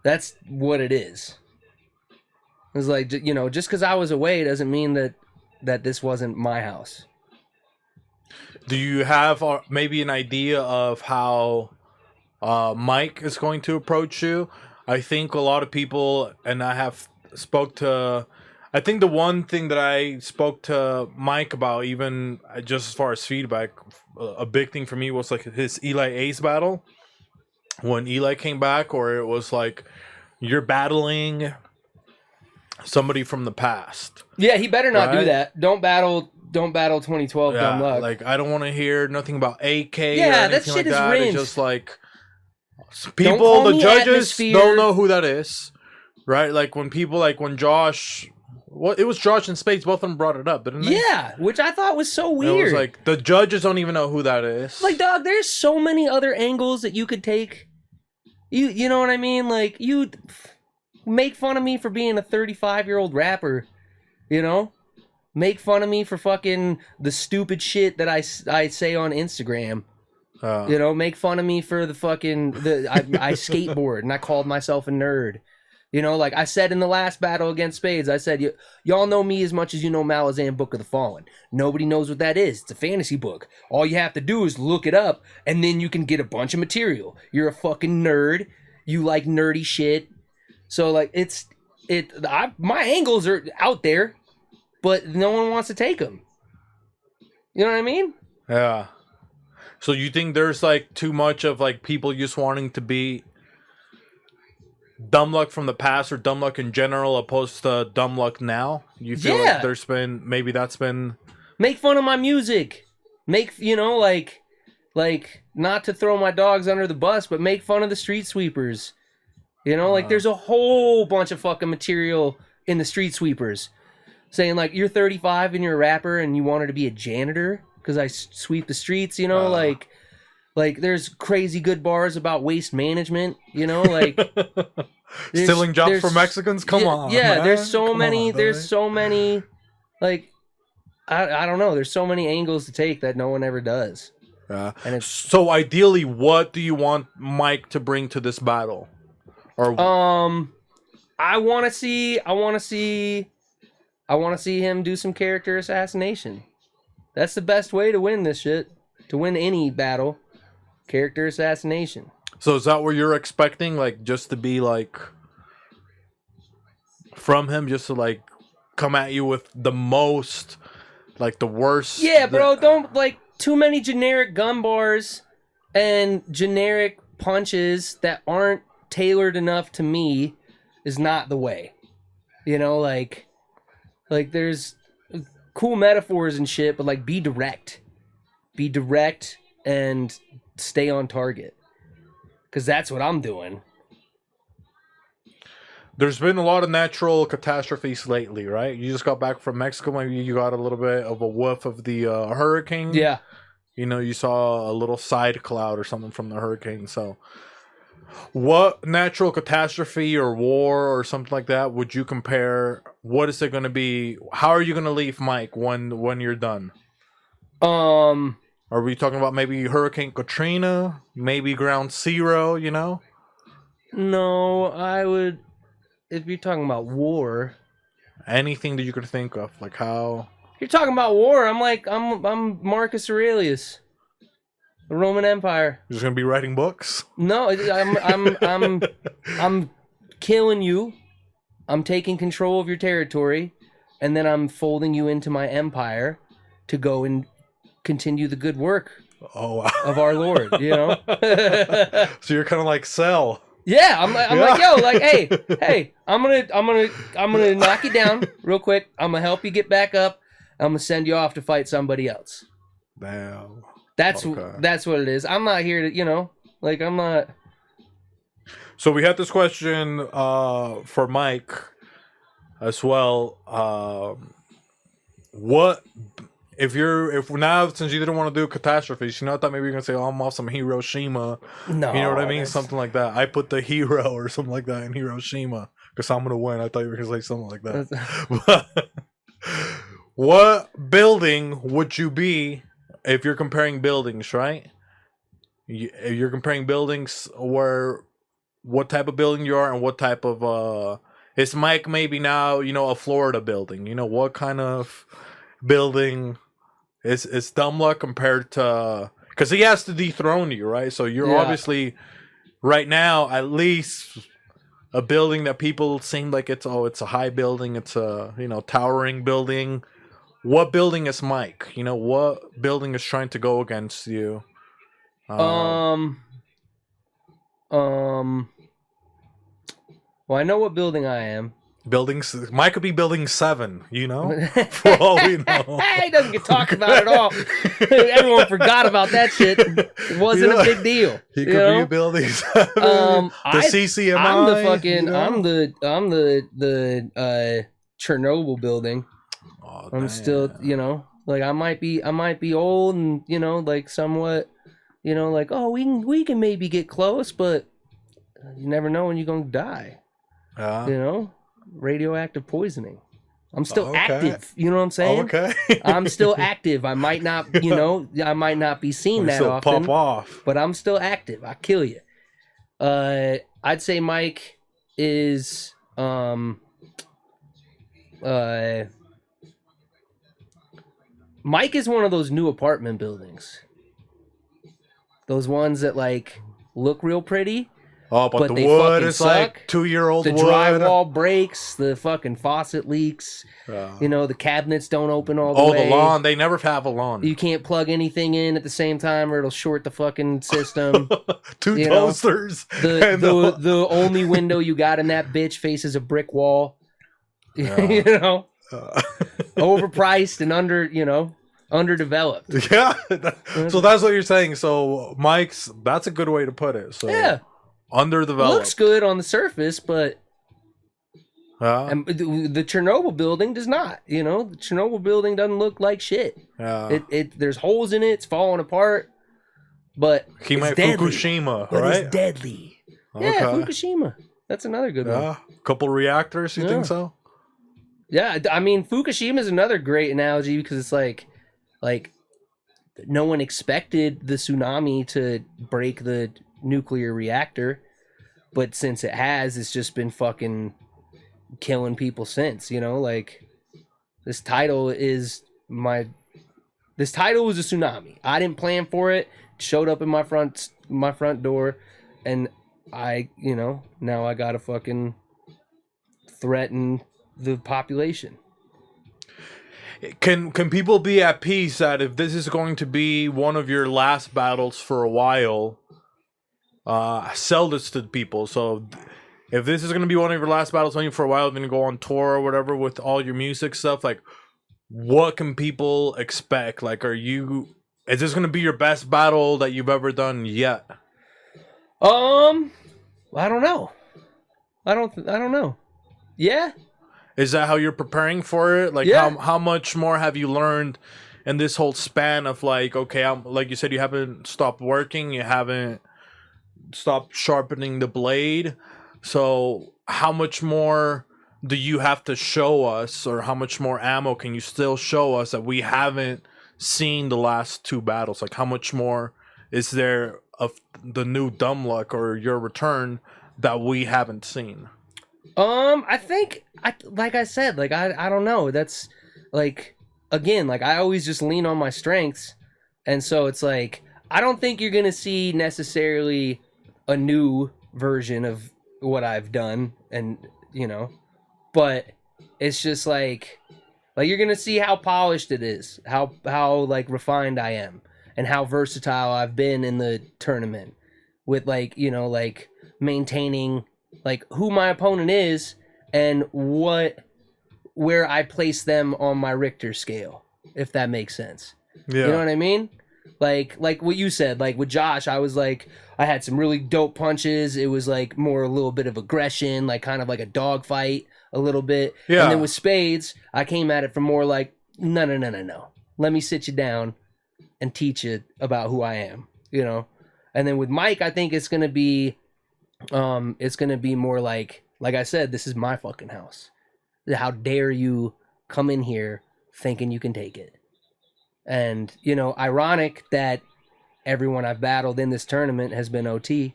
That's what it is. It's like, you know, just because I was away doesn't mean that this wasn't my house. Do you have maybe an idea of how Mike is going to approach you? I think a lot of people, and I think the one thing that I spoke to Mike about, even just as far as feedback, a big thing for me was like his Eli Ace battle. When Eli came back, or it was like you're battling somebody from the past. Yeah, he better not do Right? that. Don't battle 2012 Dumb Luck. Like I don't want to hear nothing about AK. Yeah, or that anything shit like is that. rinsed. It's just like Don't people, call the me judges Atmosphere. don't know who that is, right? Like when people, like when Josh, it was Josh and Spades, both of them brought it up, didn't they? Yeah, which I thought was so It weird. was like the judges don't even know who that is. Like, dog, there's so many other angles that you could take. You know what I mean? Like, you make fun of me for being a 35-year-old rapper, you know? Make fun of me for fucking the stupid shit that I say on Instagram. You know, make fun of me for the fucking I skateboard and I called myself a nerd. You know, like I said in the last battle against Spades, I said, y'all know me as much as you know Malazan Book of the Fallen. Nobody knows what that is. It's a fantasy book. All you have to do is look it up, and then you can get a bunch of material. You're a fucking nerd. You like nerdy shit. So, like, my angles are out there, but no one wants to take them. You know what I mean? Yeah. So you think there's like too much of like people just wanting to be Dumbluck from the past or Dumbluck in general opposed to Dumbluck now? You feel like there's been, maybe that's been... Make fun of my music. Make, you know, like not to throw my dogs under the bus, but make fun of the street sweepers. You know, like there's a whole bunch of fucking material in the street sweepers saying like, you're 35 and you're a rapper and you wanted to be a janitor because I sweep the streets, you know, like there's crazy good bars about waste management, you know, like stealing jobs from Mexicans. Come on, yeah. man. There's so Come many. on, There's so many. Like, I don't know. There's so many angles to take that no one ever does. Yeah. And it's So ideally, what do you want Mike to bring to this battle? Or I want to see him do some character assassination. That's the best way to win this shit. To win any battle, character assassination. So is that what you're expecting? Like just to be like from him, just to like come at you with the most, like the worst. Yeah, bro. Don't like too many generic gun bars and generic punches that aren't tailored enough to me is not the way. You know, like there's cool metaphors and shit, but like be direct and stay on target, because that's what I'm doing. There's been a lot of natural catastrophes lately, right? You just got back from Mexico. Maybe you got a little bit of a whiff of the hurricane. Yeah. you saw a little side cloud or something from the hurricane. So, what natural catastrophe or war or something like that would you compare? What is it going to be? How are you going to leave Mike when you're done? Are we talking about maybe Hurricane Katrina, maybe Ground Zero? No, I would. If you're talking about war, Anything that you could think of, like how. you're talking about war. I'm Marcus Aurelius, the Roman Empire. You're just gonna be writing books? No, I'm killing you. I'm taking control of your territory, and then I'm folding you into my empire to go and continue the good work Oh, wow. of our Lord. So you're kind of like Cell. Yeah, I'm like, yo, like, hey, I'm gonna knock you down real quick. I'm gonna help you get back up. I'm gonna send you off to fight somebody else. Damn. That's Okay. that's what it is. I'm not here to, like, I'm not. So we had this question for Mike as well. What if now, since you didn't want to do catastrophes, I thought maybe you're gonna say, "Oh, I'm off some Hiroshima." No, You know what I mean? Something like that. I put the hero or something like that in Hiroshima because I'm gonna win. I thought you were gonna say something like that. What building would you be if you're comparing buildings, right? If you're comparing buildings, what type of building you are and what type of is Mike maybe now a Florida building? What kind of building is Dumbluck compared to, because he has to dethrone you, right? So you're obviously right now at least a building that people seem like it's a high building, it's a towering building. What building is Mike? What building is trying to go against you? Well, I know what building I am. Buildings. Mike could be building 7. For all we know. He doesn't get talked about at all. Everyone forgot about that shit. It wasn't a big deal. He could be building 7. The CCMI. I'm the Chernobyl building. Oh, I'm damn. still, like I might be old and like somewhat, like, oh, we can maybe get close, but you never know when you're gonna die. Radioactive poisoning. I'm still active. You know what I'm saying? Okay. I'm still active. I might not, I might not be seen that often. Pop off. But I'm still active. I kill you. I'd say Mike is Mike is one of those new apartment buildings. Those ones that like look real pretty. Oh, but the they wood is suck. like 2-year-old wood. The drywall breaks. The fucking faucet leaks. The cabinets don't open all the way. Oh, the lawn. They never have a lawn. You can't plug anything in at the same time or it'll short the fucking system. 2 toasters. The only window you got in that bitch faces a brick wall. Overpriced and underdeveloped. Yeah. So that's what you're saying. So that's a good way to put it. So yeah. Underdeveloped. Looks good on the surface, but and the Chernobyl building does not. The Chernobyl building doesn't look like shit. There's holes in it. It's falling apart. But it's deadly. Fukushima, but right? It's deadly. Okay. Yeah, Fukushima. That's another good one. Couple reactors. You think so? Yeah, I mean Fukushima is another great analogy because it's like no one expected the tsunami to break the nuclear reactor, but since it has, it's just been fucking killing people since. Like this title was a tsunami. I didn't plan for it. It showed up in my front door, and now I gotta fucking threaten the population. Can people be at peace that if this is going to be one of your last battles for a while, sell this to people? So if this is going to be one of your last battles on you for a while, then you go on tour or whatever with all your music stuff, like what can people expect? Like, is this going to be your best battle that you've ever done yet? I don't know. I don't know. Yeah. Is that how you're preparing for it? Like, how much more have you learned in this whole span of like, okay, I'm like you said, you haven't stopped working, you haven't stopped sharpening the blade. So how much more do you have to show us, or how much more ammo can you still show us that we haven't seen the last two battles? Like, how much more is there of the new Dumbluck or your return that we haven't seen? I think like I said, like I don't know. That's like, again, like I always just lean on my strengths, and so it's like I don't think you're gonna see necessarily a new version of what I've done, and but it's just like you're gonna see how polished it is, how like refined I am, and how versatile I've been in the tournament with like like maintaining like who my opponent is and where I place them on my Richter scale, if that makes sense. Yeah. You know what I mean? Like what you said, like with Josh, I was like, I had some really dope punches. It was like more a little bit of aggression, like kind of like a dog fight a little bit. Yeah. And then with Spades, I came at it from more like, no. Let me sit you down and teach you about who I am, And then with Mike, I think it's gonna be more like I said, this is my fucking house. How dare you come in here thinking you can take it? And, ironic that everyone I've battled in this tournament has been OT.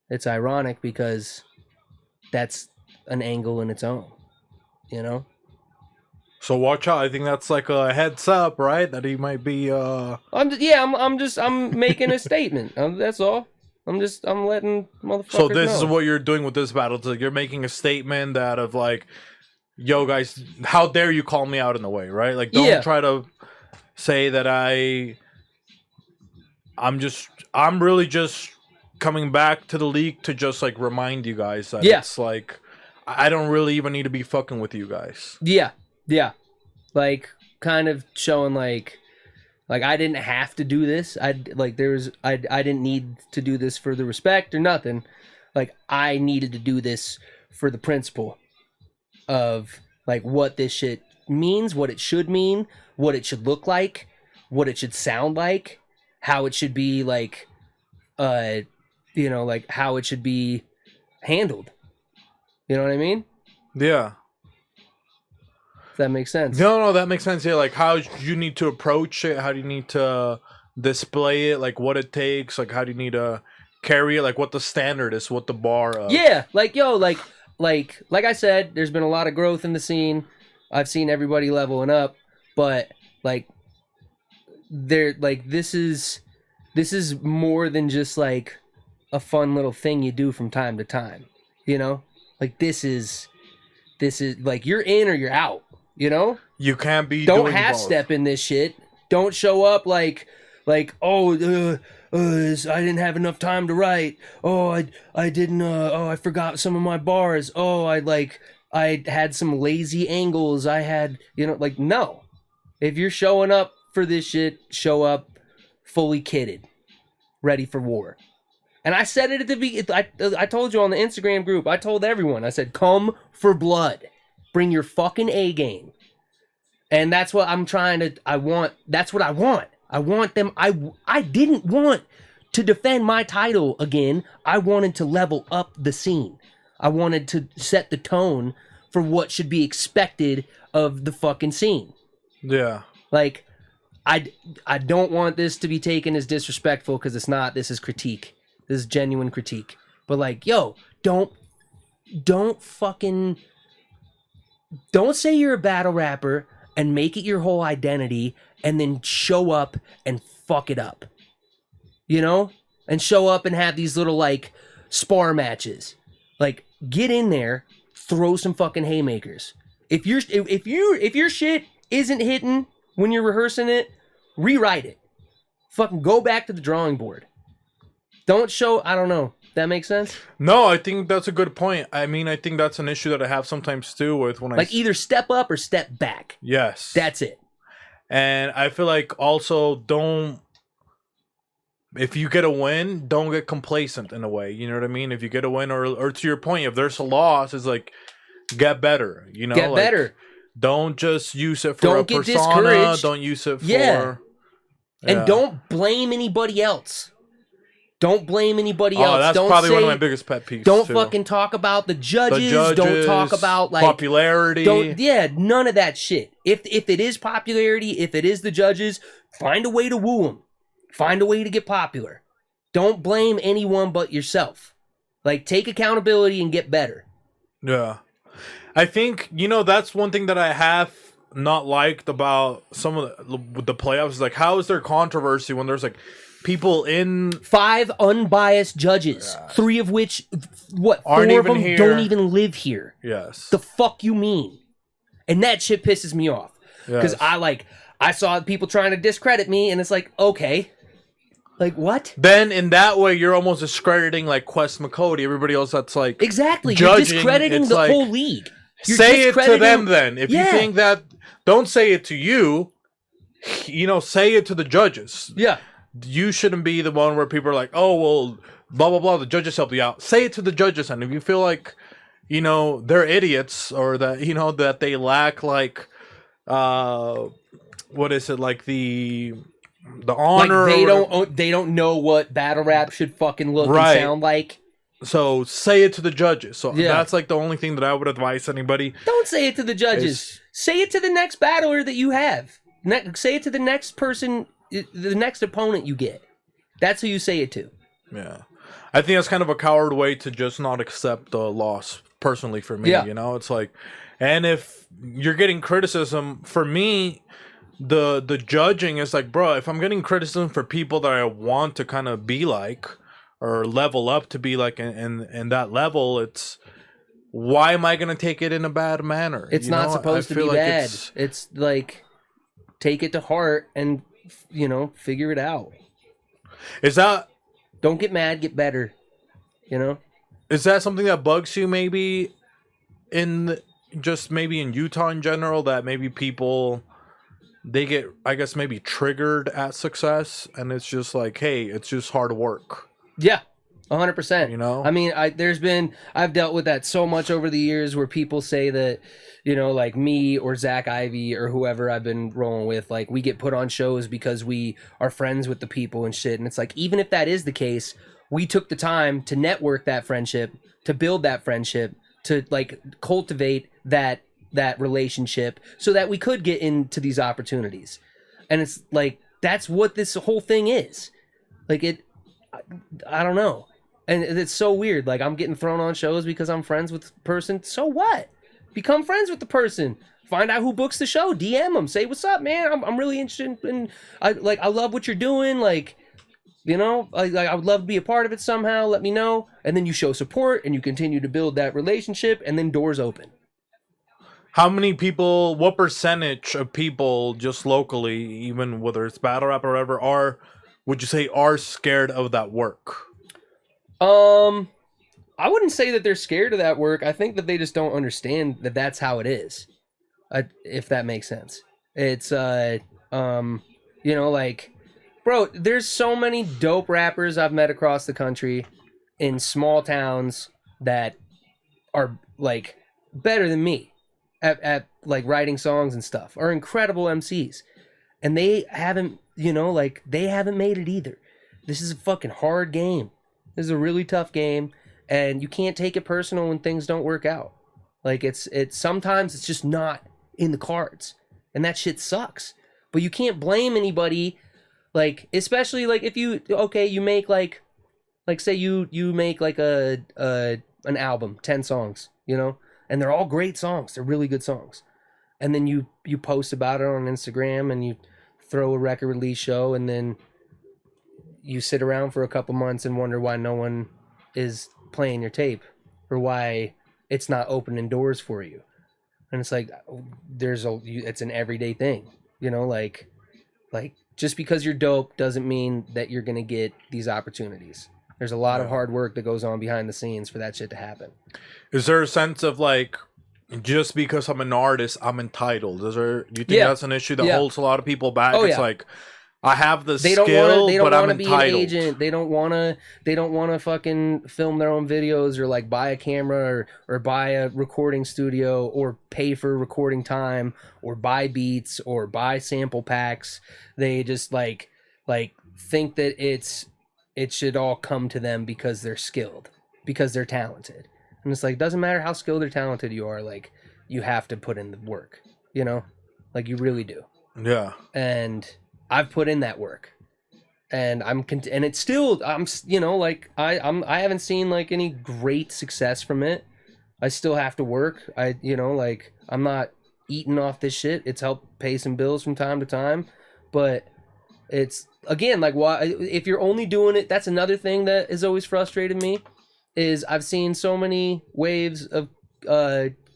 It's ironic because that's an angle in its own, So watch out. I think that's like a heads up, right? That he might be I'm making a statement. That's all. I'm letting motherfuckers So this know. is what you're doing with this battle. It's like you're making a statement that of like, yo guys, how dare you call me out in the way, right? Like, don't try to say that I'm really just coming back to the league to just like remind you guys that it's like I don't really even need to be fucking with you guys. Yeah. Like kind of showing like I didn't have to do this. I didn't need to do this for the respect or nothing. Like I needed to do this for the principle of like what this shit means, what it should mean, what it should look like, what it should sound like, how it should be like like how it should be handled. You know what I mean? Yeah. If that makes sense. No, that makes sense. Yeah, like how you need to approach it, how do you need to display it, like what it takes, like how do you need to carry it, like what the standard is, what the bar of. Yeah, like like I said, there's been a lot of growth in the scene. I've seen everybody leveling up, but like this is more than just like a fun little thing you do from time to time. Like this is like you're in or you're out. You can't be don't doing half both. step in this shit. Don't show up like I didn't have enough time to write. I didn't I forgot some of my bars. I had some lazy angles. I had like no. If you're showing up for this shit, show up fully kitted, ready for war. And I said it at the beginning. I told you on the Instagram group. I told everyone. I said, come for blood. Bring your fucking A game. And that's what I'm trying to... That's what I want. I want them... I didn't want to defend my title again. I wanted to level up the scene. I wanted to set the tone for what should be expected of the fucking scene. Yeah. Like, I don't want this to be taken as disrespectful because it's not. This is critique. This is genuine critique. But like, yo, don't say you're a battle rapper and make it your whole identity and then show up and fuck it up. And show up and have these little like spar matches. Like, get in there, throw some fucking haymakers. If your shit isn't hitting when you're rehearsing it, rewrite it. Fucking go back to the drawing board. Don't show... I don't know. That makes sense? No, I think that's a good point. I mean, I think that's an issue that I have sometimes too with when either step up or step back. Yes. That's it. And I feel like also don't... If you get a win, don't get complacent in a way. You know what I mean? If you get a win, or to your point, if there's a loss, it's like, get better. Get better. Don't just use it for Don't a get persona. discouraged. Don't use it for... Yeah. And don't blame anybody else. Don't blame anybody else. That's don't probably say, one of my biggest pet peeves. Don't too. fucking talk about the judges. Don't talk about like popularity. None of that shit. If it is popularity, if it is the judges, find a way to woo them. Find a way to get popular. Don't blame anyone but yourself. Like, take accountability and get better. Yeah. I think, that's one thing that I have not liked about some of the playoffs is like, how is there controversy when there's like people in 5 unbiased judges, 3 of which, four of them here. don't even live here. Yes. The fuck you mean? And that shit pisses me off. Because Yes. I saw people trying to discredit me, and it's like, okay. Like, what? Then in that way, you're almost discrediting like Quest McCody, everybody else that's like Exactly. judging, You're discrediting the whole league. You're say it to discrediting- them then. If you think that, don't say it to you. Say it to the judges. Yeah. You shouldn't be the one where people are like, oh, well, blah, blah, blah, the judges help you out. Say it to the judges. And if you feel like, they're idiots or that, that they lack like, what is it? Like the honor. Like they don't know what battle rap should fucking look and sound like. So say it to the judges. So that's like the only thing that I would advise anybody. Don't say it to the judges. Say it to the next battler that you have. Say it to the next person, the next opponent you get. That's who you say it to. Yeah. I think that's kind of a coward way to just not accept the loss personally for me. It's like, and if you're getting criticism, for me, the judging is like, bro, if I'm getting criticism for people that I want to kind of be like or level up to be like in that level, it's why am I going to take it in a bad manner? It's not supposed to be like bad. It's like, take it to heart and, figure it out. Don't get mad, get better. Is that something that bugs you maybe maybe in Utah in general, that maybe people, they get, I guess, maybe triggered at success and it's just like, hey, it's just hard work. Yeah. 100%. I mean, I've dealt with that so much over the years where people say that, like me or Zach Ivy or whoever I've been rolling with, like we get put on shows because we are friends with the people and shit. And it's like, even if that is the case, we took the time to network that friendship, to build that friendship, to like cultivate that relationship so that we could get into these opportunities. And it's like, that's what this whole thing is. Like I don't know. And it's so weird. Like, I'm getting thrown on shows because I'm friends with the person. So what? Become friends with the person. Find out who books the show. DM them. Say, what's up, man? I'm really interested in, I love what you're doing. Like, I would love to be a part of it somehow. Let me know. And then you show support and you continue to build that relationship and then doors open. How many people, what percentage of people just locally, even whether it's battle rap or whatever, would you say are scared of that work? I wouldn't say that they're scared of that work. I think that they just don't understand that that's how it is. If that makes sense. It's, like, bro, there's so many dope rappers I've met across the country in small towns that are, like, better than me at like, writing songs and stuff, are incredible MCs. And they haven't, they haven't made it either. This is a fucking hard game. This is a really tough game, and you can't take it personal when things don't work out. Like, it's sometimes it's just not in the cards, and that shit sucks. But you can't blame anybody, like, especially like if you make like say you make like an album, 10 songs, and they're all great songs, they're really good songs, and then you post about it on Instagram and you throw a record release show, and then you sit around for a couple months and wonder why no one is playing your tape or why it's not opening doors for you. And it's like, it's an everyday thing, like just because you're dope doesn't mean that you're going to get these opportunities. There's a lot of hard work that goes on behind the scenes for that shit to happen. Is there a sense of like, just because I'm an artist, I'm entitled? Do you think that's an issue that holds a lot of people back? It's like, I have the They skill, they don't but I'm want to be entitled. an agent. They don't want to fucking film their own videos or like buy a camera or buy a recording studio or pay for recording time or buy beats or buy sample packs. They just like think that it should all come to them because they're skilled, because they're talented. And it's like, doesn't matter how skilled or talented you are, like you have to put in the work, you know? Like you really do. Yeah. And I've put in that work, and and it's still, you know, like I haven't seen like any great success from it. I still have to work. You know, like I'm not eating off this shit. It's helped pay some bills from time to time, but it's again like, why if you're only doing it? That's another thing that has always frustrated me. Is I've seen so many waves of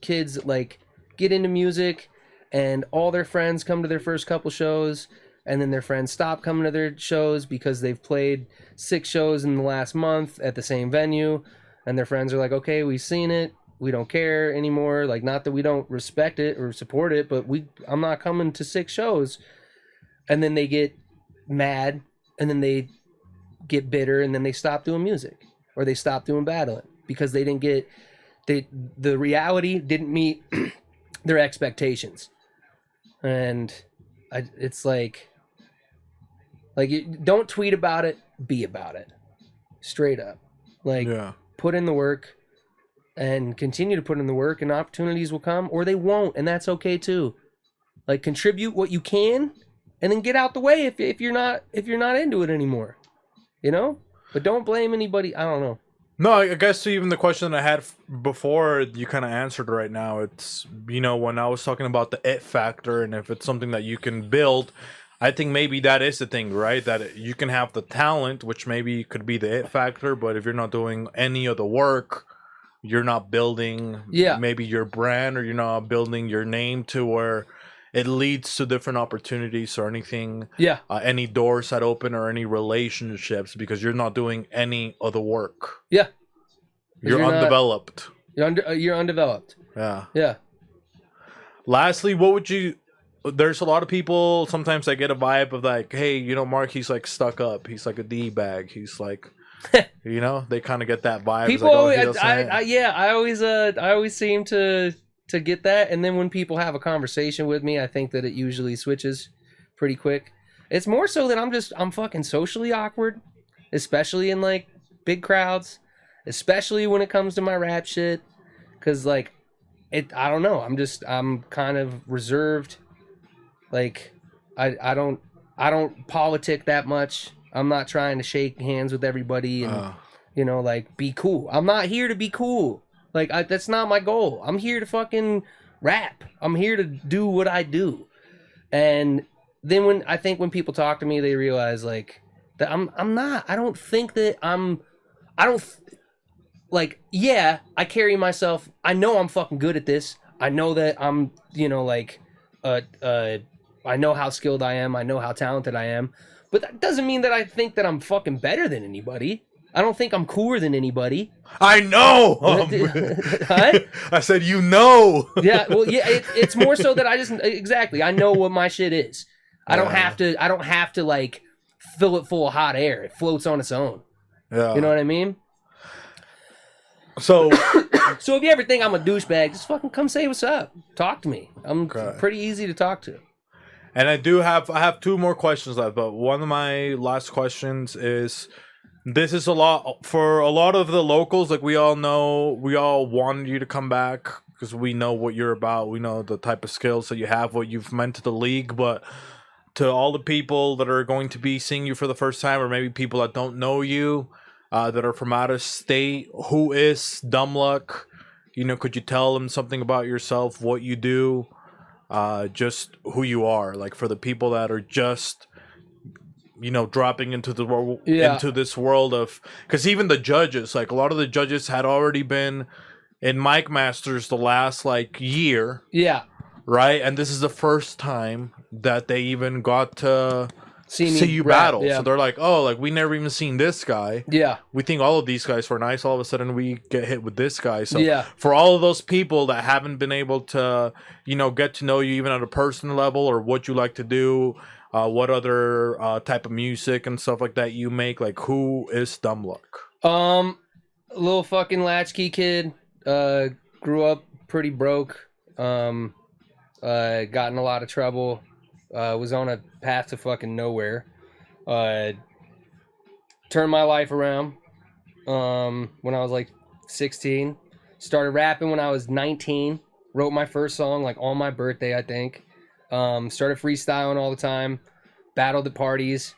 kids like get into music, and all their friends come to their first couple shows. And then their friends stop coming to their shows because they've played 6 shows in the last month at the same venue. And their friends are like, okay, we've seen it. We don't care anymore. Like, not that we don't respect it or support it, but I'm not coming to 6 shows. And then they get mad, and then they get bitter, and then they stop doing music. Or they stop doing battling because they didn't get... the reality didn't meet their expectations. And it's like... Like, don't tweet about it, be about it. Straight up. Like, put in the work and continue to put in the work, and opportunities will come, or they won't, and that's okay too. Like, contribute what you can, and then get out the way if you're not into it anymore. You know? But don't blame anybody. I don't know. No, I guess even the question I had before, you kind of answered right now. It's, you know, when I was talking about the it factor, and if it's something that you can build... I think maybe that is the thing, right? That you can have the talent, which maybe could be the it factor, but if you're not doing any of the work, you're not building maybe your brand, or you're not building your name to where it leads to different opportunities or anything. Yeah. Any doors that open or any relationships, because you're not doing any of the work. Yeah. You're undeveloped. You're undeveloped. Yeah. Yeah. Lastly, what would you... There's a lot of people, sometimes I get a vibe of like, hey, you know, Mark, he's like stuck up. He's like a D-bag. He's like, you know, they kind of get that vibe. People like, always, I always seem to get that. And then when people have a conversation with me, I think that it usually switches pretty quick. It's more so that I'm fucking socially awkward, especially in like big crowds, especially when it comes to my rap shit. Cause like I don't know. I'm kind of reserved. Like, I don't politic that much. I'm not trying to shake hands with everybody and, you know, like, be cool. I'm not here to be cool. Like, that's not my goal. I'm here to fucking rap. I'm here to do what I do. And then when people talk to me, they realize, like, that I'm not. I don't think that like, yeah, I carry myself. I know I'm fucking good at this. I know that I'm, you know, like, I know how skilled I am. I know how talented I am. But that doesn't mean that I think that I'm fucking better than anybody. I don't think I'm cooler than anybody. I know! Huh? I said, you know! Yeah, well, yeah, it's more so that exactly, I know what my shit is. I don't have to, like, fill it full of hot air. It floats on its own. Yeah. You know what I mean? So if you ever think I'm a douchebag, just fucking come say what's up. Talk to me. I'm pretty easy to talk to. And I have 2 more questions left, but one of my last questions is, this is a lot for a lot of the locals. Like, we all know, we all want you to come back because we know what you're about. We know the type of skills that you have, what you've meant to the league. But to all the people that are going to be seeing you for the first time, or maybe people that don't know you, that are from out of state, who is Dumbluck? You know, could you tell them something about yourself, what you do? Just who you are, like, for the people that are just, you know, dropping into the into this world of, because even the judges, like, a lot of the judges had already been in Mic Masters the last like year, right, and this is the first time that they even got to see you battle. So they're like, oh, like, we never even seen this guy. We think all of these guys were nice. All of a sudden we get hit with this guy. So for all of those people that haven't been able to, you know, get to know you even at a personal level, or what you like to do, what other type of music and stuff like that you make? Like, who is Dumbluck? Little fucking latchkey kid. Grew up pretty broke. Got in a lot of trouble. Was on a path to fucking nowhere. Turned my life around when I was like 16. Started rapping when I was 19. Wrote my first song like on my birthday, I think. Started freestyling all the time. Battled at parties.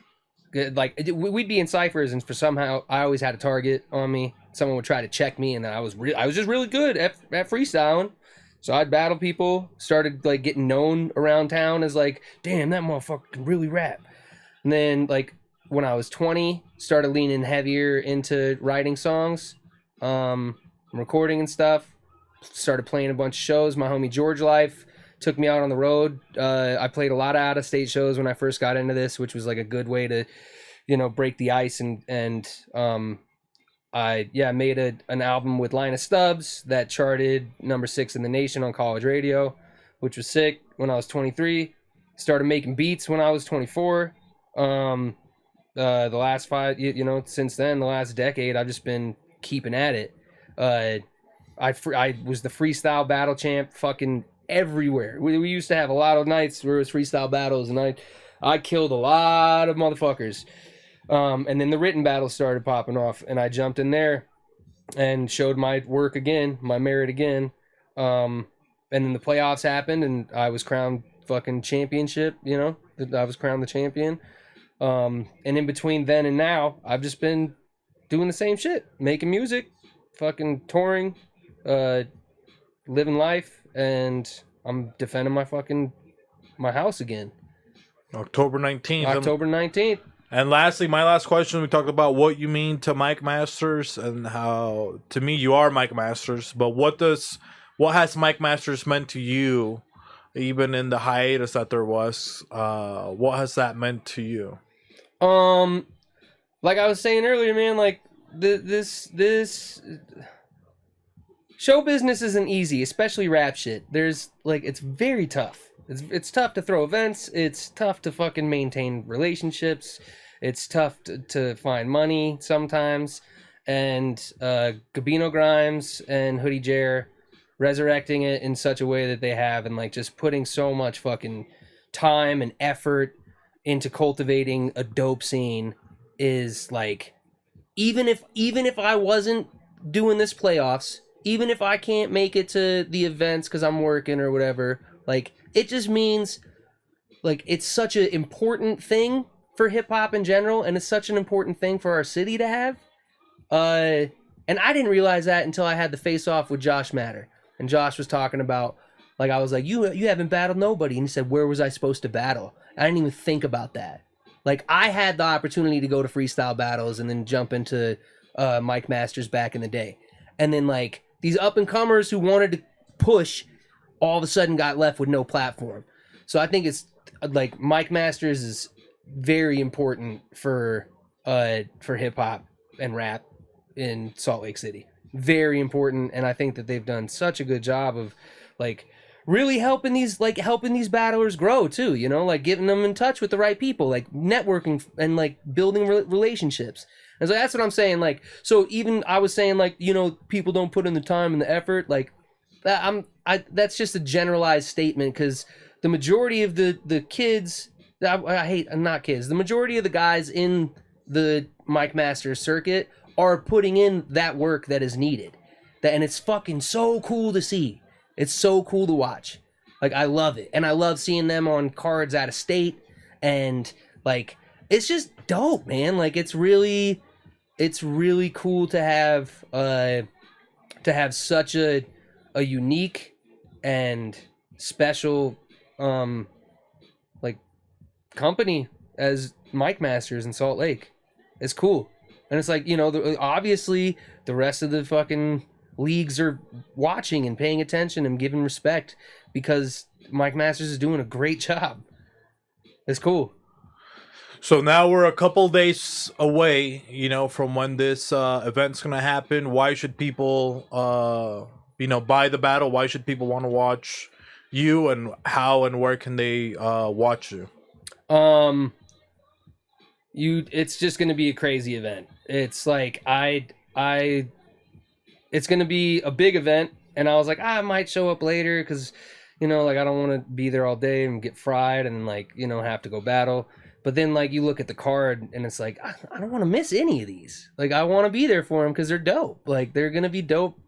Like we'd be in ciphers, and for somehow I always had a target on me. Someone would try to check me, and I was just really good at freestyling. So I'd battle people. Started like getting known around town as like, damn, that motherfucker can really rap. And then like when I was 20, started leaning heavier into writing songs, recording and stuff. Started playing a bunch of shows. My homie George Life took me out on the road. I played a lot of out-of-state shows when I first got into this, which was like a good way to, break the ice. And I made an album with Linus Stubbs that charted number 6 in the nation on college radio, which was sick. When I was 23, started making beats when I was 24. The last 5, since then, the last decade, I've just been keeping at it. I was the freestyle battle champ fucking everywhere. We used to have a lot of nights where it was freestyle battles, and I killed a lot of motherfuckers. And then the written battles started popping off, and I jumped in there and showed my work again, my merit again. And then the playoffs happened, and I was crowned fucking championship, I was crowned the champion. And in between then and now, I've just been doing the same shit, making music, fucking touring, living life, and I'm defending my house again. October 19th. October 19th. And lastly, my last question, we talked about what you mean to Mike Masters and how, to me, you are Mike Masters, but what has Mike Masters meant to you, even in the hiatus that there was? What has that meant to you? Like I was saying earlier, man, like this show business isn't easy, especially rap shit. There's like, it's very tough. It's tough to throw events. It's tough to fucking maintain relationships. It's tough to find money sometimes. And Gabino Grimes and Hoodie Jer resurrecting it in such a way that they have, and like just putting so much fucking time and effort into cultivating a dope scene is like, even if I wasn't doing this playoffs, even if I can't make it to the events because I'm working or whatever, like, it just means, like, it's such an important thing for hip-hop in general, and it's such an important thing for our city to have. And I didn't realize that until I had the face-off with Josh Matter. And Josh was talking about, like, I was like, you haven't battled nobody. And he said, where was I supposed to battle? I didn't even think about that. Like, I had the opportunity to go to freestyle battles and then jump into Mike Masters back in the day. And then, like, these up-and-comers who wanted to push all of a sudden got left with no platform. So I think it's like Mike Masters is very important for hip hop and rap in Salt Lake City. Very important, and I think that they've done such a good job of like really helping these battlers grow too, like getting them in touch with the right people, like networking and like building relationships. And so that's what I'm saying, like, so even I was saying, like, people don't put in the time and the effort, like, that's just a generalized statement, because the majority of the kids, the majority of the guys in the Mike Masters circuit are putting in that work that is needed. And it's fucking so cool to see. It's so cool to watch. Like, I love it. And I love seeing them on cards out of state. And, like, it's just dope, man. Like, it's really cool to have such a unique and special like company as Mike Masters in Salt Lake. It's cool. And it's like, obviously the rest of the fucking leagues are watching and paying attention and giving respect because Mike Masters is doing a great job. It's cool. So now we're a couple days away, from when this event's going to happen. Why should people buy the battle? Why should people want to watch you, and how and where can they watch you? It's just gonna be a crazy event. It's like it's gonna be a big event, and I was like, I might show up later because, like I don't want to be there all day and get fried and like have to go battle. But then like you look at the card and it's like I don't want to miss any of these. Like I want to be there for them because they're dope. Like they're gonna be dope.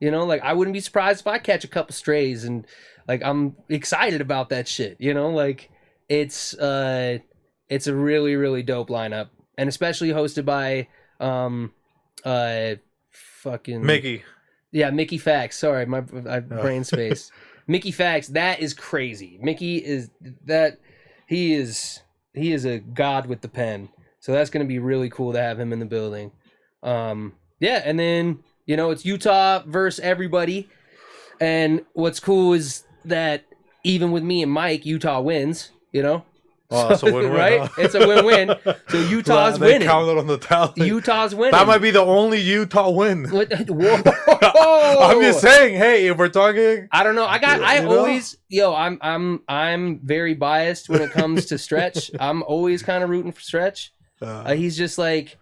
Like I wouldn't be surprised if I catch a couple strays, and like I'm excited about that shit. Like it's a really really dope lineup, and especially hosted by fucking Mickey. Yeah, Mickey Fax. Sorry, my brain space. Mickey Fax. That is crazy. Mickey is that he is a god with the pen. So that's gonna be really cool to have him in the building. Yeah, and then it's Utah versus everybody. And what's cool is that even with me and Mike, Utah wins. Oh, that's a win-win, right? huh? It's a win-win. So Utah's they winning. counted on the tally. Utah's winning. That might be the only Utah win. Whoa! I'm just saying. Hey, if we're talking, I don't know. I'm very biased when it comes to Stretch. I'm always kind of rooting for Stretch. He's just like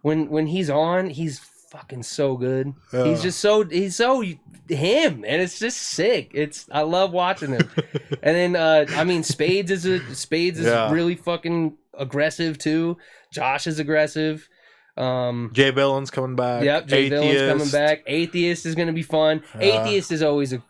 when he's on, he's fucking so good. He's so him, and it's just sick. I love watching him. And then Spades is really fucking aggressive too. Josh is aggressive. Jay Billen's coming back. Yep, Jay Billen's coming back. Atheist is gonna be fun. Atheist is always a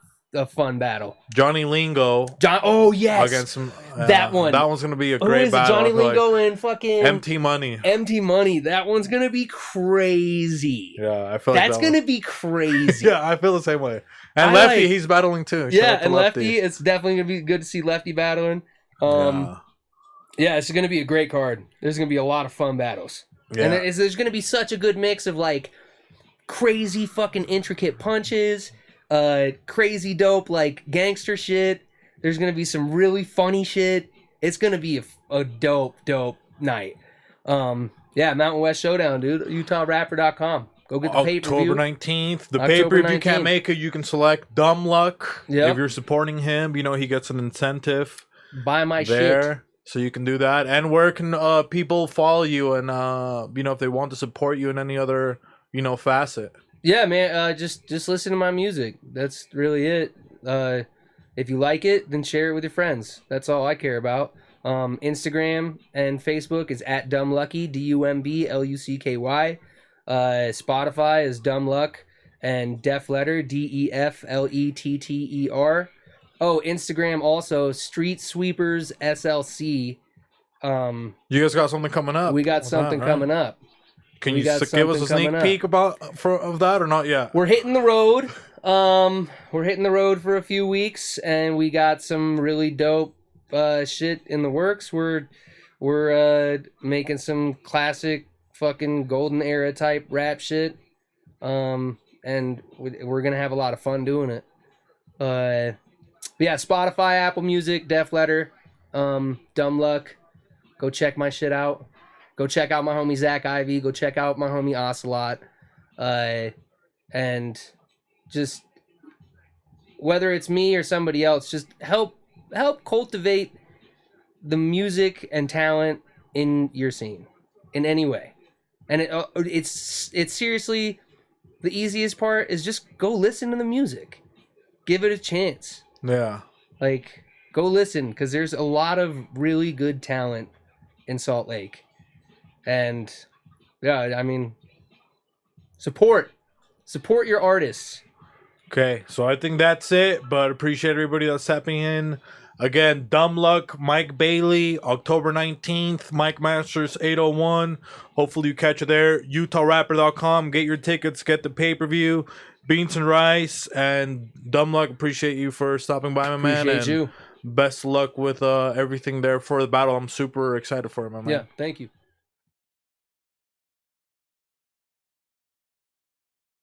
fun battle. Johnny Lingo. Oh yes, against some that one. That one's gonna be a great battle. Johnny Lingo and fucking Empty Money. Empty Money. That one's gonna be crazy. Yeah, I feel that's gonna be crazy. Yeah, I feel the same way. And Lefty, he's battling too. Yeah, and Lefty, it's definitely gonna be good to see Lefty battling. Yeah, it's gonna be a great card. There's gonna be a lot of fun battles. Yeah. And there's gonna be such a good mix of like crazy fucking intricate punches, crazy dope like gangster shit. There's gonna be some really funny shit. It's gonna be a dope night. Yeah, Mountain West Showdown, dude. UtahRapper.com. Go get the pay-per-view. October 19th. The pay-per-view, if you can't make it, you can select Dumbluck. Yep. If you're supporting him, he gets an incentive. Buy my there, shit. So you can do that. And where can people follow you and, if they want to support you in any other, facet? Yeah, man. Just listen to my music. That's really it. If you like it, then share it with your friends. That's all I care about. Instagram and Facebook is at Dumblucky, DUMBLUCKY. Spotify is Dumbluck, and Def Letter, DEFLETTER. Oh, Instagram also Street Sweepers SLC. You guys got something coming up? We got something coming up. Can you give us a sneak peek of that or not yet? We're hitting the road. We're hitting the road for a few weeks, and we got some really dope shit in the works. We're making some classic fucking golden era type rap shit, and we're gonna have a lot of fun doing it. Yeah, Spotify, Apple Music, Def Letter, Dumbluck. Go check my shit out. Go check out my homie Zach Ivy. Go check out my homie Ocelot. And just whether it's me or somebody else, just help cultivate the music and talent in your scene in any way. And it's seriously the easiest part is just go listen to the music. Give it a chance. Yeah. Like, go listen, because there's a lot of really good talent in Salt Lake. And, yeah, support your artists. Okay, so I think that's it, but appreciate everybody that's tapping in. Again, Dumbluck, Mike Bailey, October 19th, Mike Masters 801. Hopefully you catch it there. UtahRapper.com. Get your tickets, get the pay-per-view. Beans and Rice and Dumbluck, appreciate you for stopping by, my man. Appreciate you. Best of luck with everything there for the battle. I'm super excited for it, my man. Yeah, thank you.